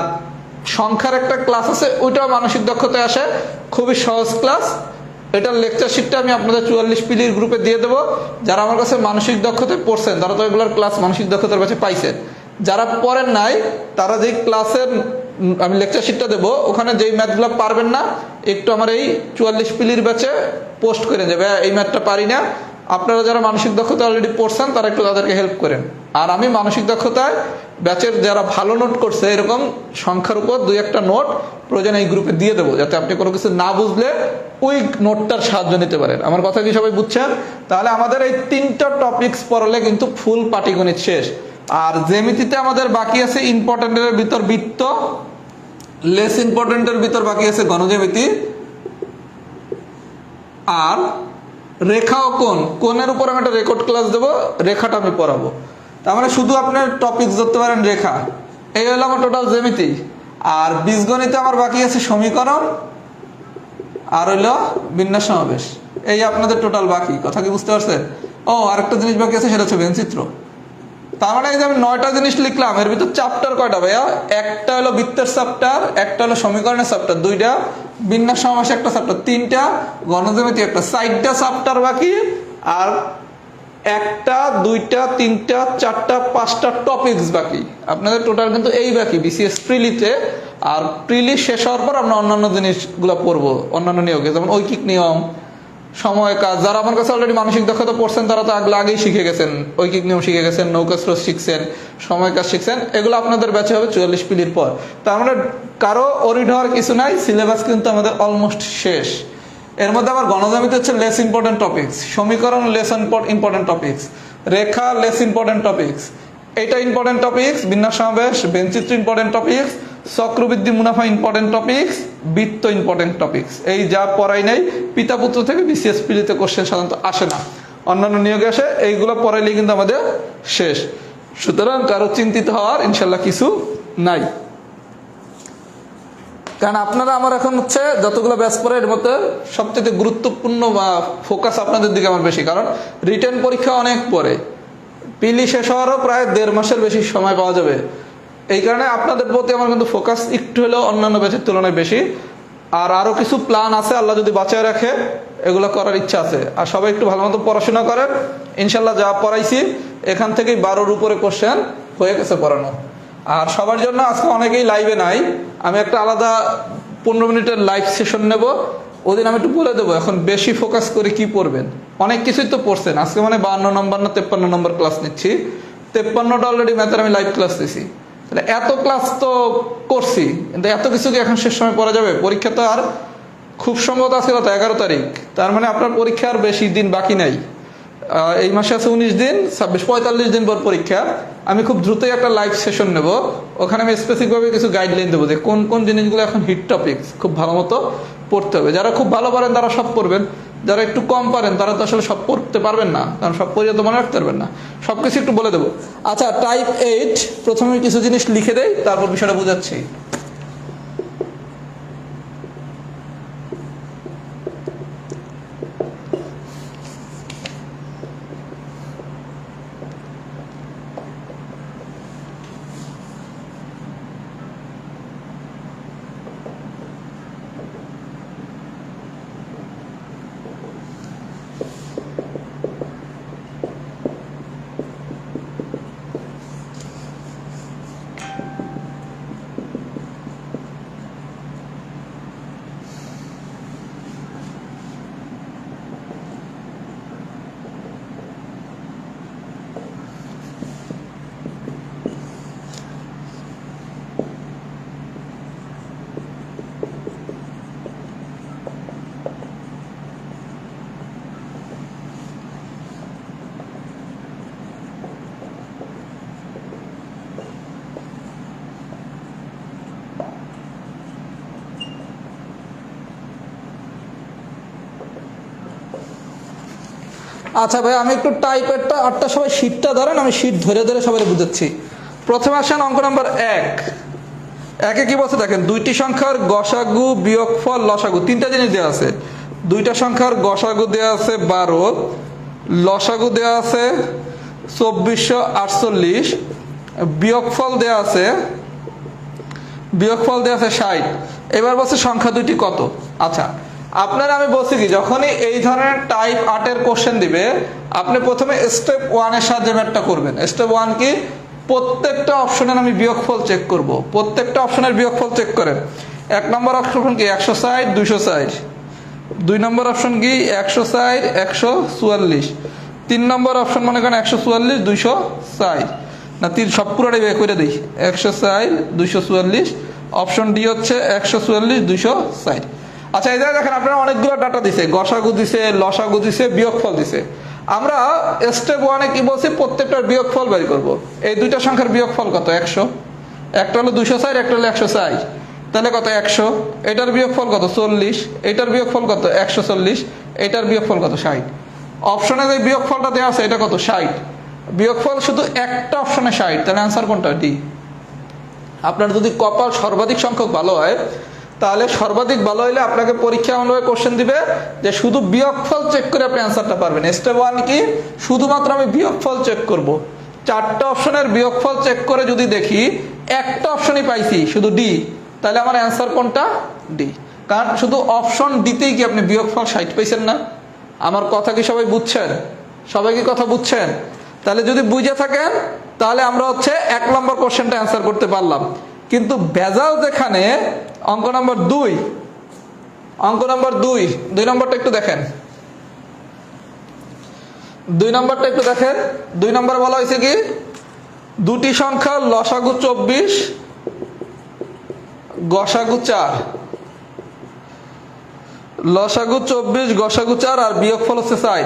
সংখ্যার একটা ক্লাস আছে, ওইটাও মানসিক দক্ষতায় আসে, খুবই সহজ ক্লাস। এটার লেকচার শিটটা আমি আপনাদের 44 পিলির গ্রুপে দিয়ে দেবো। যারা আমার কাছে মানসিক দক্ষতায় পড়ছেন তারা তো এগুলোর ক্লাস মানসিক দক্ষতার কাছে পাইছেন, যারা পড়েন নাই তারা যেই ক্লাসের আমি লেকচার শিটটা দেবো, ওখানে যেই ম্যাথগুলো পারবেন না একটু আমার এই 44 পিলির ব্যাচে পোস্ট করে দেবে, এই ম্যাথটা পারি না। আপনারা যারা মানসিক দক্ষতা অলরেডি পড়ছেন তারা একটু তাদেরকে হেল্প করেন। আর আমি মানসিক দক্ষতায় ব্যাচের যারা ভালো নোট করছে এরকম সংখ্যার উপর 2-1টা নোট প্রয়োজন এই গ্রুপে দিয়ে দেবো, যাতে আপনি কোনো কিছু না বুঝলে ওই নোটটার সাহায্য নিতে পারেন। আমার কথা কি সবাই বুঝছেন? তাহলে আমাদের এই 3টা টপিকস পড়লে কিন্তু ফুল পাটিগণিত শেষ। আর জ্যামিতিতে আমাদের বাকি আছে ইম্পর্টেন্টের ভিতর বৃত্ত, লেস ইম্পর্টেন্টের ভিতর বাকি আছে গণজ্যামিতি, আর রেখা ও কোণ। কোণের উপর আমি একটা রেকর্ড ক্লাস দেবো, রেখাটা আমি পড়াবো। তার মানে শুধু আপনার টপিক ধরতে পারেন রেখা। এই হলো আমার টোটাল জ্যামিতি। আর বীজগণিতে আমার বাকি আছে সমীকরণ আর হইলো বিন্যাস সমাবেশ। এই আপনাদের টোটাল বাকি। কথা কি বুঝতে পারছেন? ও আরেকটা জিনিস বাকি আছে, সেটা হচ্ছে ভেনচিত্র। তার মানে এই যে আমি 9টা জিনিস লিখলাম, এর ভিতর চ্যাপ্টার কয়টা ভাইয়া? একটা হলো বৃত্তের চ্যাপ্টার, একটা হলো সমীকরণের চ্যাপ্টার, 2টা বিন্যাস সমাবেশ একটা চ্যাপ্টার, 3টা গণজ্যামিতি একটা, 4টা চ্যাপ্টার বাকি। আর 1টা 2টা 3টা 4টা 5টা টপিকস বাকি। আপনাদের টোটাল কিন্তু এই বাকি বিসিএস প্রিলিতে। আর প্রিলি শেষ হওয়ার পর আমরা অন্যান্য জিনিসগুলো পড়বো, অন্যান্য নিয়োগে, যেমন ঐকিক নিয়ম, সময় কাজ। যারা আমার কাছে অলরেডি মানসিক দক্ষতা পড়ছেন তারা তো আগেই শিখে গেছেন, ঐকিক নিয়ম শিখে গেছেন, নৌকা স্রোত শিখছেন, সময় কাজ শিখছেন। এগুলো আপনাদের ব্যাচে হবে 44 পিলির পর। তার মানে কারো অরিড হওয়ার কিছু নাই, সিলেবাস কিন্তু আমাদের অলমোস্ট শেষ। এর মধ্যে আবার গণজ্যামিতি হচ্ছে লেস ইম্পর্টেন্ট টপিকস, সমীকরণ লেস ইম্পর্টেন্ট টপিকস, রেখা লেস ইম্পর্টেন্ট টপিকস, এইটা ইম্পর্টেন্ট টপিকস, বিন্যাস সমাবেশ, বেঞ্চিত্র ইম্পর্টেন্ট টপিকস, চক্রবৃদ্ধি মুনাফা ইম্পর্টেন্ট টপিকস, বৃত্ত ইম্পর্টেন্ট টপিকস। এই যা পড়াই নাই, পিতা পুত্র থেকে বিসিএস পিলিতে কোশ্চেন সাধারণত আসে না, অন্যান্য নিয়োগে আসে। এইগুলো পড়াইলেই কিন্তু আমাদের শেষ। সুতরাং কারো চিন্তিত হওয়ার ইনশাল্লাহ কিছু নাই। কারণ আপনারা আমার এখন হচ্ছে যতগুলো ব্যাচ পড়ে এর মধ্যে সবচেয়ে গুরুত্বপূর্ণ বা ফোকাস আপনাদের দিকে আমার বেশি, কারণ রিটেন পরীক্ষা অনেক পরে, পিলি শেষ হওয়ারও প্রায় 1.5 মাসের বেশি সময় পাওয়া যাবে। এই কারণে আপনাদের প্রতি আমার কিন্তু ফোকাস একটু হলেও অন্যান্য ব্যাচের তুলনায় বেশি। আর আরও কিছু প্ল্যান আছে, আল্লাহ যদি বাঁচায় রাখে এগুলো করার ইচ্ছা আছে। আর সবাই একটু ভালো মতো পড়াশোনা করেন, ইনশাল্লাহ যা পড়াইছি এখান থেকেই 12-র উপরে কোশ্চেন হয়ে গেছে পড়ানো। আর সবার জন্য আজকে অনেকেই লাইভে নাই, আমি একটা আলাদা 15 মিনিটের লাইভ সেশন নেব, ওদিন আমি একটু বলে দেবো এখন বেশি ফোকাস করে কি পড়বেন। অনেক কিছুই তো পড়ছেন, আজকে মানে 52 নম্বর না 53 নম্বর ক্লাস নিচ্ছি। 53টা অলরেডি ম্যাথের আমি লাইভ ক্লাস দিছি। তাহলে এত ক্লাস তো করছি, কিন্তু এত কিছু কি এখন শেষ সময় পড়া যাবে? পরীক্ষা তো আর খুব সম্ভবত আজকে কত 11 তারিখ, তার মানে আপনার পরীক্ষা আর বেশি দিন বাকি নাই। এই মাসে আছে 19 দিন, 45 দিন পর পরীক্ষা। আমি খুব দ্রুতই একটা লাইভ সেশন নেব, ওখানে আমি স্পেসিফিকভাবে কিছু গাইডলাইন দেবো যে কোন কোন জিনিসগুলো এখন হিট টপিক খুব ভালো মতো পড়তে হবে। যারা খুব ভালো পারেন তারা সব পড়বেন, যারা একটু কম পারেন তারা তো আসলে সব পড়তে পারবেন না, কারণ সব পড়িয়ে তো মনে রাখতে পারবেন না। সব কিছু একটু বলে দেবো। আচ্ছা, টাইপ 8 প্রথমে কিছু জিনিস লিখে দেই, তারপর বিষয়টা বোঝাচ্ছি। আচ্ছা ভাই, আমি একটু টাইপেরটা 8টা সবাই শীটটা ধরেন, আমি শীট ধরে ধরে সবাই বুঝাচ্ছি। প্রথমে আসেন অঙ্ক নাম্বার 1। একে কি বলছে দেখেন, দুইটি সংখ্যার গসাগু বিয়োগফল লসাগু, 3টা জিনিস দেওয়া আছে। দুইটা সংখ্যার গসাগু দেওয়া আছে 12, লসাগু দেওয়া আছে 2448, বিয়োগফল দেওয়া আছে 60। এবার বলছে সংখ্যা দুইটি কত। আচ্ছা, আপনারা আমি বলছি কি, যখনই এই ধরনের টাইপ 8 এর কোশ্চেন দিবে, আপনি প্রথমে স্টেপ 1 এর সাহায্যে ম্যাথটা করবেন। স্টেপ 1 কি? প্রত্যেকটা অপশনের আমি বিয়োগফল চেক করব। প্রত্যেকটা অপশনের বিয়োগফল চেক করেন। 1 নম্বর অপশন কি 160 260, 2 নম্বর অপশন কি 160 144, 3 নম্বর অপশন মনে করেন 144 260 না 3 সব পুরোটাই বের করে দিই 160 244, অপশন ডি হচ্ছে 144 260। আচ্ছা এই দেখেন আপনারা অনেকগুলো ডাটা দিছে, গসাগু দিছে, লসাগু দিছে, বিয়োগফল দিছে। আমরা স্টেপ 1-এ কি বলছি প্রত্যেকটার বিয়োগফল বের করব। এই দুইটা সংখ্যার বিয়োগফল কত 100, একটা হলো 260 একটা হলো 160, তাহলে কত 100, এটার বিয়োগফল কত 40, এটার বিয়োগফল কত 140, এটার বিয়োগফল কত 60। অপশনে যে বিয়োগফলটা দেওয়া আছে এটা কত 60, বিয়োগফল শুধু একটা অপশনে 60, তাহলে অ্যান্সার কোনটা ডি। আপনার যদি কপাল সর্বাধিক সংখ্যক ভালো হয় তাহলে সর্বাধিক ভালো হলে আপনাকে পরীক্ষা অনুযায়ী কোশ্চেন দিবে যে শুধু বিয়োগফল চেক করে আপনি অ্যান্সারটা পারবেন। স্টেপ 1 কি শুধুমাত্র আমি বিয়োগফল চেক করব, 4টা অপশনের বিয়োগফল চেক করে যদি দেখি একটা অপশনই পাইছি শুধু ডি, তাহলে আমার অ্যান্সার কোনটা ডি। কারণ শুধু অপশন ডিতেই কি আপনি বিয়োগফল 60 পাইছেন না? আমার কথা কি সবাই বুঝছেন? সবাই কি কথা বুঝছেন? তাহলে যদি বুঝে থাকেন তাহলে আমরা হচ্ছে 1 নম্বর কোশ্চেনটা অ্যান্সার করতে পারলাম। কিন্তু ভেজাল যেখানে অঙ্ক নম্বর 2, অঙ্ক নম্বর 2 নম্বরটা একটু দেখেন, 2 নম্বরটা একটু দেখেন। 2 নম্বর বলা হয়েছে কি দুটি সংখ্যার লসাগু 24 গসাগু 4, লসাগু 24 গসাগু 4 আর বিয়োগফল হচ্ছে 4,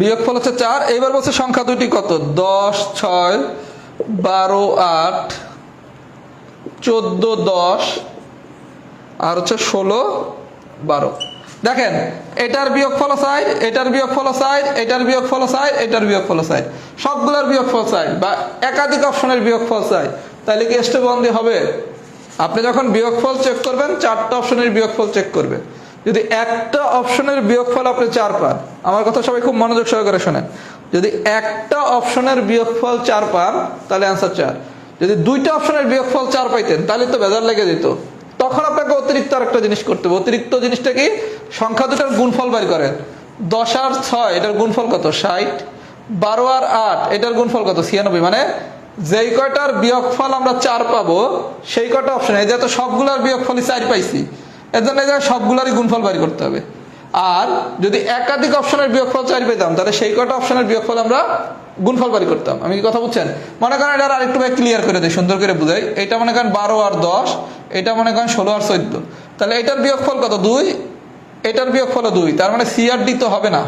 বিয়োগফল হচ্ছে 4। এইবার বলছে সংখ্যা দুটি কত 10 6 12 8 14 10 আর হচ্ছে 16 12। দেখেন এটার বিয়োগফল 4, এটার বিয়োগফল 4, এটার বিয়োগফল 4, এটার বিয়োগফল 4, সবগুলোর বিয়োগফল 4 বা একাধিক অপশনের বিয়োগফল 4, তাহলে কি স্টেপ 1 দিয়ে হবে? আপনি যখন বিয়োগফল চেক করবেন 4টা অপশনের বিয়োগফল চেক করবেন। যদি একটা অপশনের বিয়োগফল আপনি 4 পান, আমার কথা সবাই খুব মনোযোগ সহকারে শোনেন, যদি একটা অপশনের বিয়োগফল 4 পান তাহলে অ্যান্সার 4। যদি দুইটা অপশনের বিয়োগফল 4 পাইতেন তাহলে তো বেজার লেগে যেত। তখন আপনাকে অতিরিক্ত আরেকটা জিনিস করতে হবে। অতিরিক্ত জিনিসটা কি সংখ্যা দুটার গুণফল বের করেন। 10 আর 6 এটার গুণফল কত 60, 12 আর 8 এটার গুণফল কত 96। মানে যেই কয়টার বিয়োগফল আমরা 4 পাবো সেই কয়টা অপশন, এই যে তো সবগুলোর বিয়োগফলই 4 পাইছি, এর জন্য এই যে সবগুলোরই গুণফল বের করতে হবে। আর যদি একাধিক অপশনের বিয়োগফল 4 পেতাম তাহলে সেই কয়টা অপশনের বিয়োগফল আমরা গুণফল বের করতাম। আমি কি কথা বুঝছেন? মনে করেন এটা আরেকটু ভাই ক্লিয়ার করে দেয়, সুন্দর করে বুঝাই। এটা মনে করেন 12 আর 10, এটা মনে করেন 16 আর 14, তাহলে এটার বিয়োগফল কত 2, এটার বিয়োগফল 2, তার মানে সি আর ডি তো হবে না,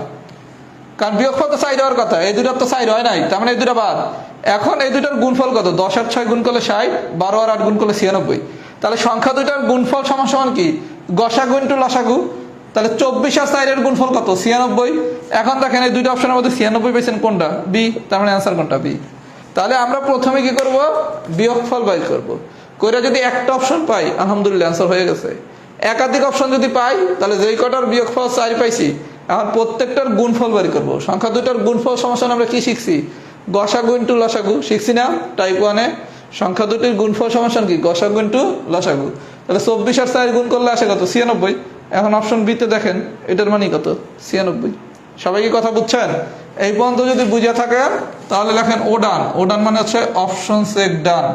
কারণ বিয়োগফল তো 4 হওয়ার কথা, এই দুটার তো 4 হয় নাই, তার মানে এই দুটা বাদ। এখন এই দুটার গুণফল কত 10 আর 6 গুণ করলে 60, 12 আর 8 গুণ করলে 96, তাহলে সংখ্যা দুইটার গুণফল সমান সমান কি গসাগু ইন্টু লসাগু। তাহলে 24 আর 4 এর গুণফল কত 96। এখন দেখেন এই দুইটা অপশনের মধ্যে 96 পেয়েছেন কোনটা বি, তার মানে অ্যান্সার কোনটা বি। তাহলে আমরা প্রথমে কি করব বিয়োগফল বের করব, কইরা যদি একটা অপশন পাই আলহামদুলিল্লাহ অ্যান্সার হয়ে গেছে। একাধিক অপশন যদি পাই তাহলে যেই কটার বিয়োগফল 4 পাইছি এখন প্রত্যেকটার গুণফল বের করব। সংখ্যা দুইটার গুণফল সমান আমরা কি শিখছি গসাগু ইন্টু লসাগু শিখছি না টাইপ 1-এ। সংখ্যা দুটির গুণফল সমান কি গসাগু ইন্টু লসাগু। তাহলে 24 আর 4 গুণ করলে আসে কত 96। এখন অপশন বিতে দেখেন এটার মানে কত 96। সবাই কি কথা বুঝছেন? এই পর্যন্ত যদি বুঝে থাকেন তাহলে লেখেন ও ডান। ও ডান মানে হচ্ছে অপশন চেক ডান।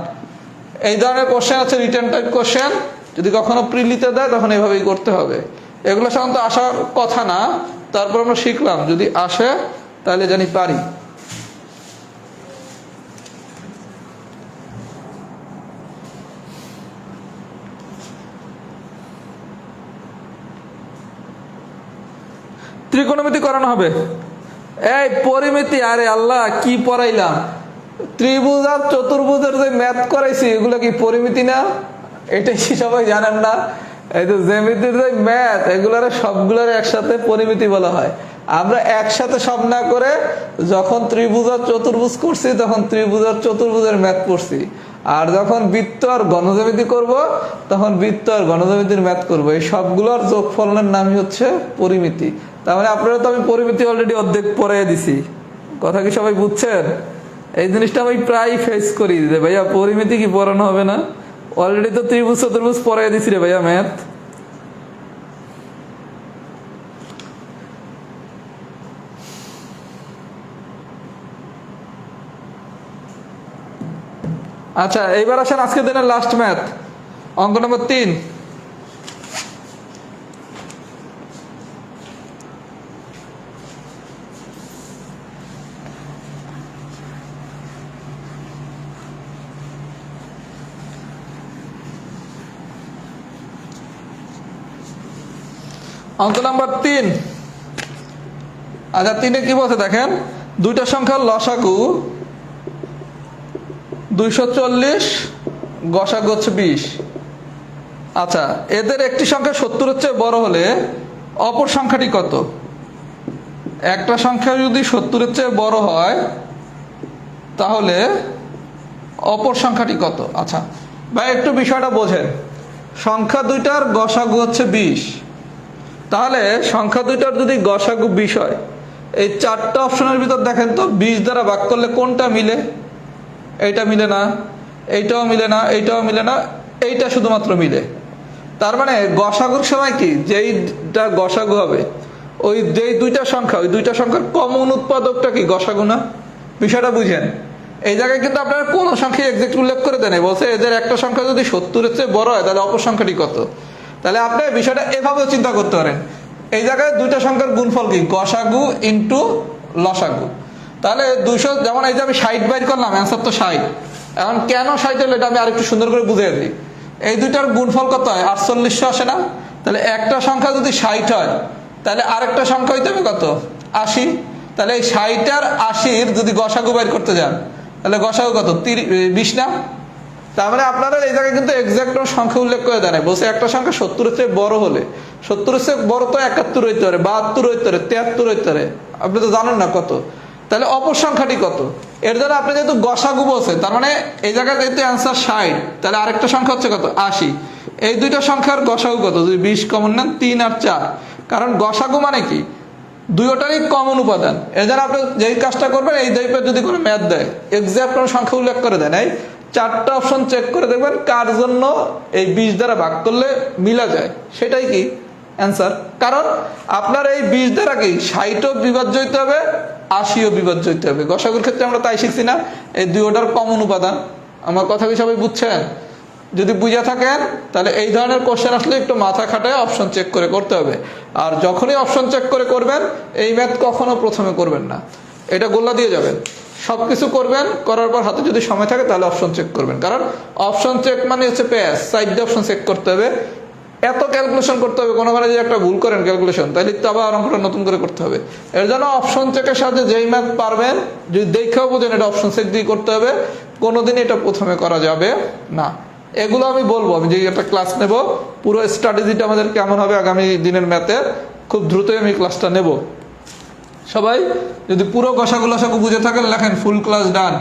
এই ধরনের কোশ্চেন আছে রিটেন টাইপ কোশ্চেন, যদি কখনো প্রিলিতে দেয় তখন এইভাবেই করতে হবে। এগুলো সাধারণত আসার কথা না, তারপর আমরা শিখলাম যদি আসে তাহলে জানি পারি। ত্রিকোণমিতি করানো হবে। এই পরিমিতি, আরে আল্লাহ কি পড়াইলাম, ত্রিভুজ আর চতুর্ভুজের যে ম্যাথ করাইছি এগুলো কি পরিমিতি না? এটাই কি সবাই জানেন না? এই যে জ্যামিতির যে ম্যাথ এগুলোর সবগুলোর একসাথে পরিমিতি বলা হয়। আমরা একসাথে সব না করে যখন ত্রিভুজ আর চতুর্ভুজ করছি তখন ত্রিভুজ আর চতুর্ভুজের ম্যাথ করছি, আর যখন বৃত্ত আর গণজ্যামিতি করব তখন বৃত্ত আর গণজ্যামিতির ম্যাথ করব। এই সবগুলোর যোগফলের নামই হচ্ছে পরিমিতি। তার মানে আপনারা তো আমি পরিমিতি অলরেডি অর্ধেক পড়াই দিছি। কথা কি সবাই বুঝছেন? এই জিনিসটা আমি প্রায় ফেস করি যে ভাইয়া পরিমিতি কি পড়ানো হবে না, অলরেডি তো ত্রিভুজ চতুর্ভুজ পড়াই দিছি রে ভাইয়া ম্যাথ। আচ্ছা এইবার আসেন আজকের দিনের লাস্ট ম্যাথ, অঙ্ক নম্বর 3। অঙ্ক নাম্বার 3। আচ্ছা 3-এ কি বলছে দেখেন, দুইটা সংখ্যার লসাগু 240, গসাগু হচ্ছে 20। আচ্ছা এদের একটি সংখ্যা 70-এর চেয়ে বড় হলে অপর সংখ্যাটি কত? একটা সংখ্যা যদি 70-এর চেয়ে বড় হয় তাহলে অপর সংখ্যাটি কত? আচ্ছা ভাই একটু বিষয়টা বোঝেন, সংখ্যা দুইটার গসাগু হচ্ছে 20, তাহলে সংখ্যা দুইটার যদি গসাগু 20 হয়, এই 4টা অপশনের ভিতর দেখেন তো 20 দ্বারা ভাগ করলে কোনটা মিলে? এইটা মিলে না, এইটাও মিলে না, এইটাও মিলে না, এইটা শুধুমাত্র মিলে। তার মানে গসাগুর সময় কি, যেইটা গসাগু হবে ওই যেই দুইটা সংখ্যা, ওই দুইটা সংখ্যার কমন উৎপাদকটা কি গসাগু না? বিষয়টা বুঝেন। এই জায়গায় কিন্তু আপনারা কোনো সংখ্যা এক্সাক্ট উল্লেখ করে দেন, বলছে এদের একটা সংখ্যা যদি 70-এর চেয়ে বড় হয় তাহলে অপর সংখ্যাটি কত। তাহলে আপনি বিষয়টা এভাবেও চিন্তা করতে পারেন, এই জায়গায় দুইটা সংখ্যার গুণফল কি, গসাগু ইন্টু লসাগু। তাহলে 200, যেমন এই যে আমি 60 বাইর করলাম, অ্যান্সার তো 60। এখন কেন 60 হলো এটা আমি আরেকটু সুন্দর করে বুঝিয়ে দিই। এই দুইটার গুণফল কত হয়? 4800 আসে না? তাহলে একটা সংখ্যা যদি 60 হয় তাহলে আরেকটা সংখ্যা হইতে হবে কত? 80। তাহলে এই 60 আর 80-র যদি গসাগু বাইর করতে যান তাহলে গসাগু কত? 20 না? তার মানে আপনারা এই জায়গায় কিন্তু এক্সাক্ট সংখ্যা উল্লেখ করে দেয়, বলছে একটা সংখ্যা 70-এর চেয়ে বড় হলে, 70-এর চেয়ে বড় তো 71 হইতে পারে, 72 হইতে পারে, 73 হইতে পারে, আপনি তো জানেন না কত। তাহলে অপর সংখ্যাটি কত? এর দ্বারা আপনি যেহেতু গসাগু বলছে, তার মানে এই জায়গায় যেহেতু অ্যান্সার 60, তাহলে আরেকটা সংখ্যা হচ্ছে কত? 80। এই দুইটা সংখ্যার গসাগু কত? যদি 20 কমন নেন 3 আর 4, কারণ গসাগু মানে কি, দুইটারই কমন উপাদান। এর দ্বারা আপনি যেই কাজটা করবেন, এই টাইপের যদি কোনো ম্যাথ দেয় এক্সাক্ট কোনো সংখ্যা উল্লেখ করে দেন, এই 4টা অপশন চেক করে দেখবেন কার জন্য এই 20 দ্বারা ভাগ করলে মিলা যায়, সেটাই কি অ্যান্সার। কারণ আপনার এই 20 দ্বারা কি 60ও বিভাজ্য হইতে হবে, 80ও বিভাজ্য হইতে হবে। গসাগুর ক্ষেত্রে আমরা তাই শিখছি না, এই দুইটার কমন উপাদান। আমার কথা কি সবাই বুঝছেন? যদি বুঝে থাকেন তাহলে এই ধরনের কোশ্চেন আসলে একটু মাথা খাটায় অপশন চেক করে করতে হবে। আর যখনই অপশন চেক করে করবেন, এই ম্যাথ কখনো প্রথমে করবেন না, এটা গোল্লা দিয়ে যাবেন। সবকিছু করবেন, করার পর হাতে যদি সময় থাকে তাহলে অপশন চেক করবেন। কারণ অপশন চেক মানে হচ্ছে প্যাস, সাইড অপশন চেক করতে হবে, এত ক্যালকুলেশন করতে হবে, কোনোখানে যদি একটা ভুল করেন ক্যালকুলেশন, তাহলে তো আবার অঙ্কটা নতুন করে করতে হবে। এর জন্য অপশন চেকের সাথে যেই ম্যাথ পারবেন, যদি দেখেও বোঝেন এটা অপশন চেক দিয়ে করতে হবে, কোনোদিনই এটা প্রথমে করা যাবে না। এগুলো আমি বলবো, আমি যে একটা ক্লাস নেব, পুরো স্ট্র্যাটেজিটা আমাদের কেমন হবে আগামী দিনের ম্যাথে, খুব দ্রুতই আমি ক্লাসটা নেব। সবাই যদি পুরো গসাগু লসাগু বুঝে থাকেন লেখেন ফুল ক্লাস ডান।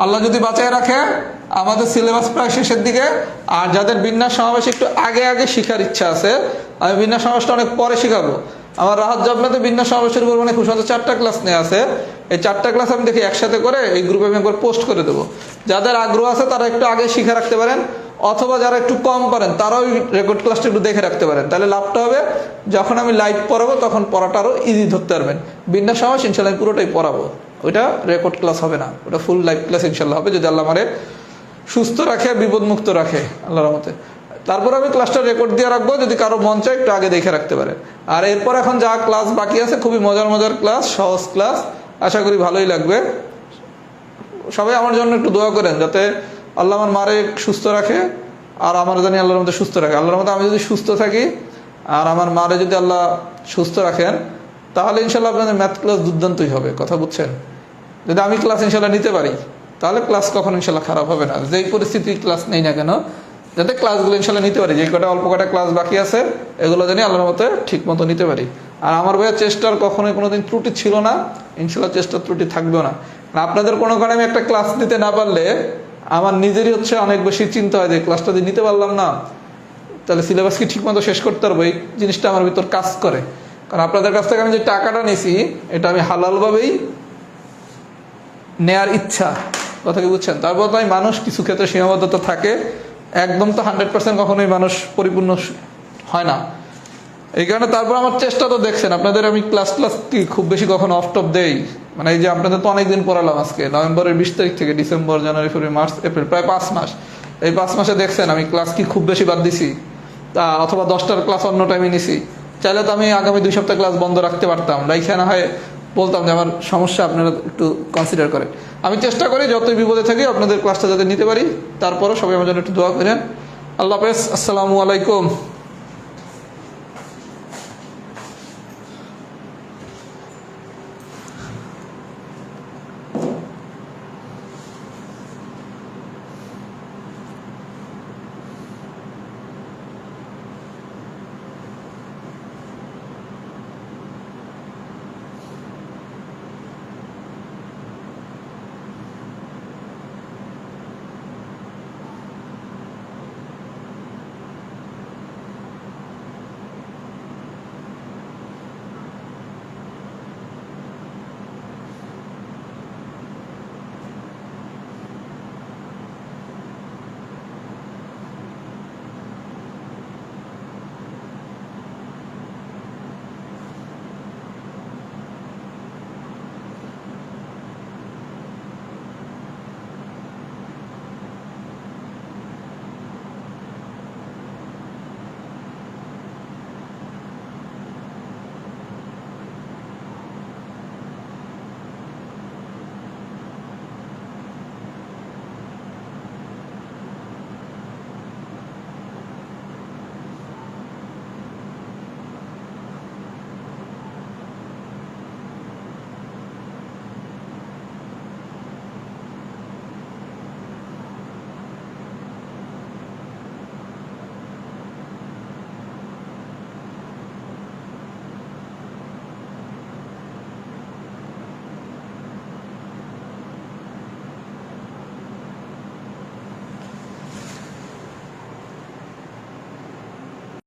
আল্লাহ যদি বাঁচায় রাখে, আমাদের সিলেবাস প্রায় শেষের দিকে। আর যাদের বিন্যাস সমাবেশ একটু আগে আগে শেখার ইচ্ছা আছে, আমি বিন্যাস সমাবেশটা অনেক পরে শেখাবো। আমার রাহাত জবনাতে বিন্যাস সমাবেশের উপর মানে খুব সুন্দর 4টা ক্লাস নেওয়া আছে। এই 4টা ক্লাস আমি দেখি একসাথে করে এই গ্রুপে আমি একবার পোস্ট করে দেবো। যাদের আগ্রহ আছে তারা একটু আগে শিখে রাখতে পারেন, অথবা যারা একটু কম পারেন তারাও রেকর্ড ক্লাসটা একটু দেখে রাখতে পারেন। তাহলে লাভটা হবে, যখন আমি লাইভ পড়াবো তখন পড়াটা আরও ইজি ধরতে পারবেন। বিন্যাস সমাবেশ ইনশাল্লাহ আমি পুরোটাই পড়াবো, ওইটা রেকর্ড ক্লাস হবে না, ওটা ফুল লাইভ ক্লাস ইনশাল্লাহ হবে, যদি আল্লাহ আমারে সুস্থ রাখে, বিপদমুক্ত রাখে আল্লাহর রহমতে। তারপর আমি ক্লাসটা রেকর্ড দিয়ে রাখবো, যদি কারো মন চায় একটু আগে দেখে রাখতে পারে। আর এরপর এখন যা ক্লাস বাকি আছে খুবই মজার মজার ক্লাস, সহজ ক্লাস, আশা করি ভালোই লাগবে। সবাই আমার জন্য একটু দোয়া করেন যাতে আল্লাহ আমার মারে সুস্থ রাখে, আর আমার জানি আল্লাহর মধ্যে সুস্থ রাখে। আল্লাহর মধ্যে আমি যদি সুস্থ থাকি আর আমার মারে যদি আল্লাহ সুস্থ রাখেন, তাহলে ইনশাল্লাহ আপনাদের ম্যাথ ক্লাস দুর্দান্তই হবে, কথা বুঝছেন? যদি আমি ক্লাস ইনশাল্লাহ নিতে পারি তাহলে ক্লাস কখনো ইনশাল্লাহ খারাপ হবে না, যেই পরিস্থিতি ক্লাস নেই না কেন, যাতে ক্লাসগুলো ইনশাল্লাহ নিতে পারি। যে কটা অল্প কটা ক্লাস বাকি আছে এগুলো জানি আল্লাহর মতে ঠিক মতো নিতে পারি। আর আমার ভাইয়ের চেষ্টার কখনোই কোনোদিন ত্রুটি ছিল না, ইনশাল্লাহ চেষ্টার ত্রুটি থাকবেও না। আপনাদের কোনো কারণে আমি একটা ক্লাস নিতে না পারলে আমার নিজেরই হচ্ছে অনেক বেশি চিন্তা হয় যে ক্লাসটা যদি নিতে পারলাম না তাহলে সিলেবাস কি ঠিক মতো শেষ করতে পারবো, এই জিনিসটা আমার ভিতর কাজ করে। কারণ আপনাদের কাছ থেকে আমি যে টাকাটা নিয়েছি এটা আমি হালালভাবেই নেয়ার ইচ্ছা, কথা কি বুঝছেন? তারপর তো মানুষ কিছু ক্ষেত্রে সীমাবদ্ধতা থাকে, একদম তো 100% কখনোই মানুষ পরিপূর্ণ হয় না। এই কারণে তারপর আমার চেষ্টা তো দেখছেন আপনাদের, আমি ক্লাস কি খুব বেশি কখনো অফ টপ দেই, মানে এই যে আপনাদের তো অনেকদিন পড়ালাম, আজকে নভেম্বরের 20 তারিখ থেকে ডিসেম্বর, জানুয়ারি, ফেব্রুয়ারি, মার্চ, এপ্রিল, প্রায় 5 মাস। এই 5 মাসে দেখছেন আমি ক্লাস কি খুব বেশি বাদ দিছি, অথবা 10টার ক্লাস অন্য টাইমে নিছি। চাইলে তো আমি আগামী 2 সপ্তাহ ক্লাস বন্ধ রাখতে পারতাম, রাইখা না হয় বলতাম যে আমার সমস্যা, আপনারা একটু কনসিডার করেন। আমি চেষ্টা করি যতই বিপদে থাকি আপনাদের ক্লাসটা যাতে নিতে পারি। তারপরও সবাই আমার জন্য একটু দোয়া করেন। আল্লাহ হাফেজ, আসসালামু আলাইকুম।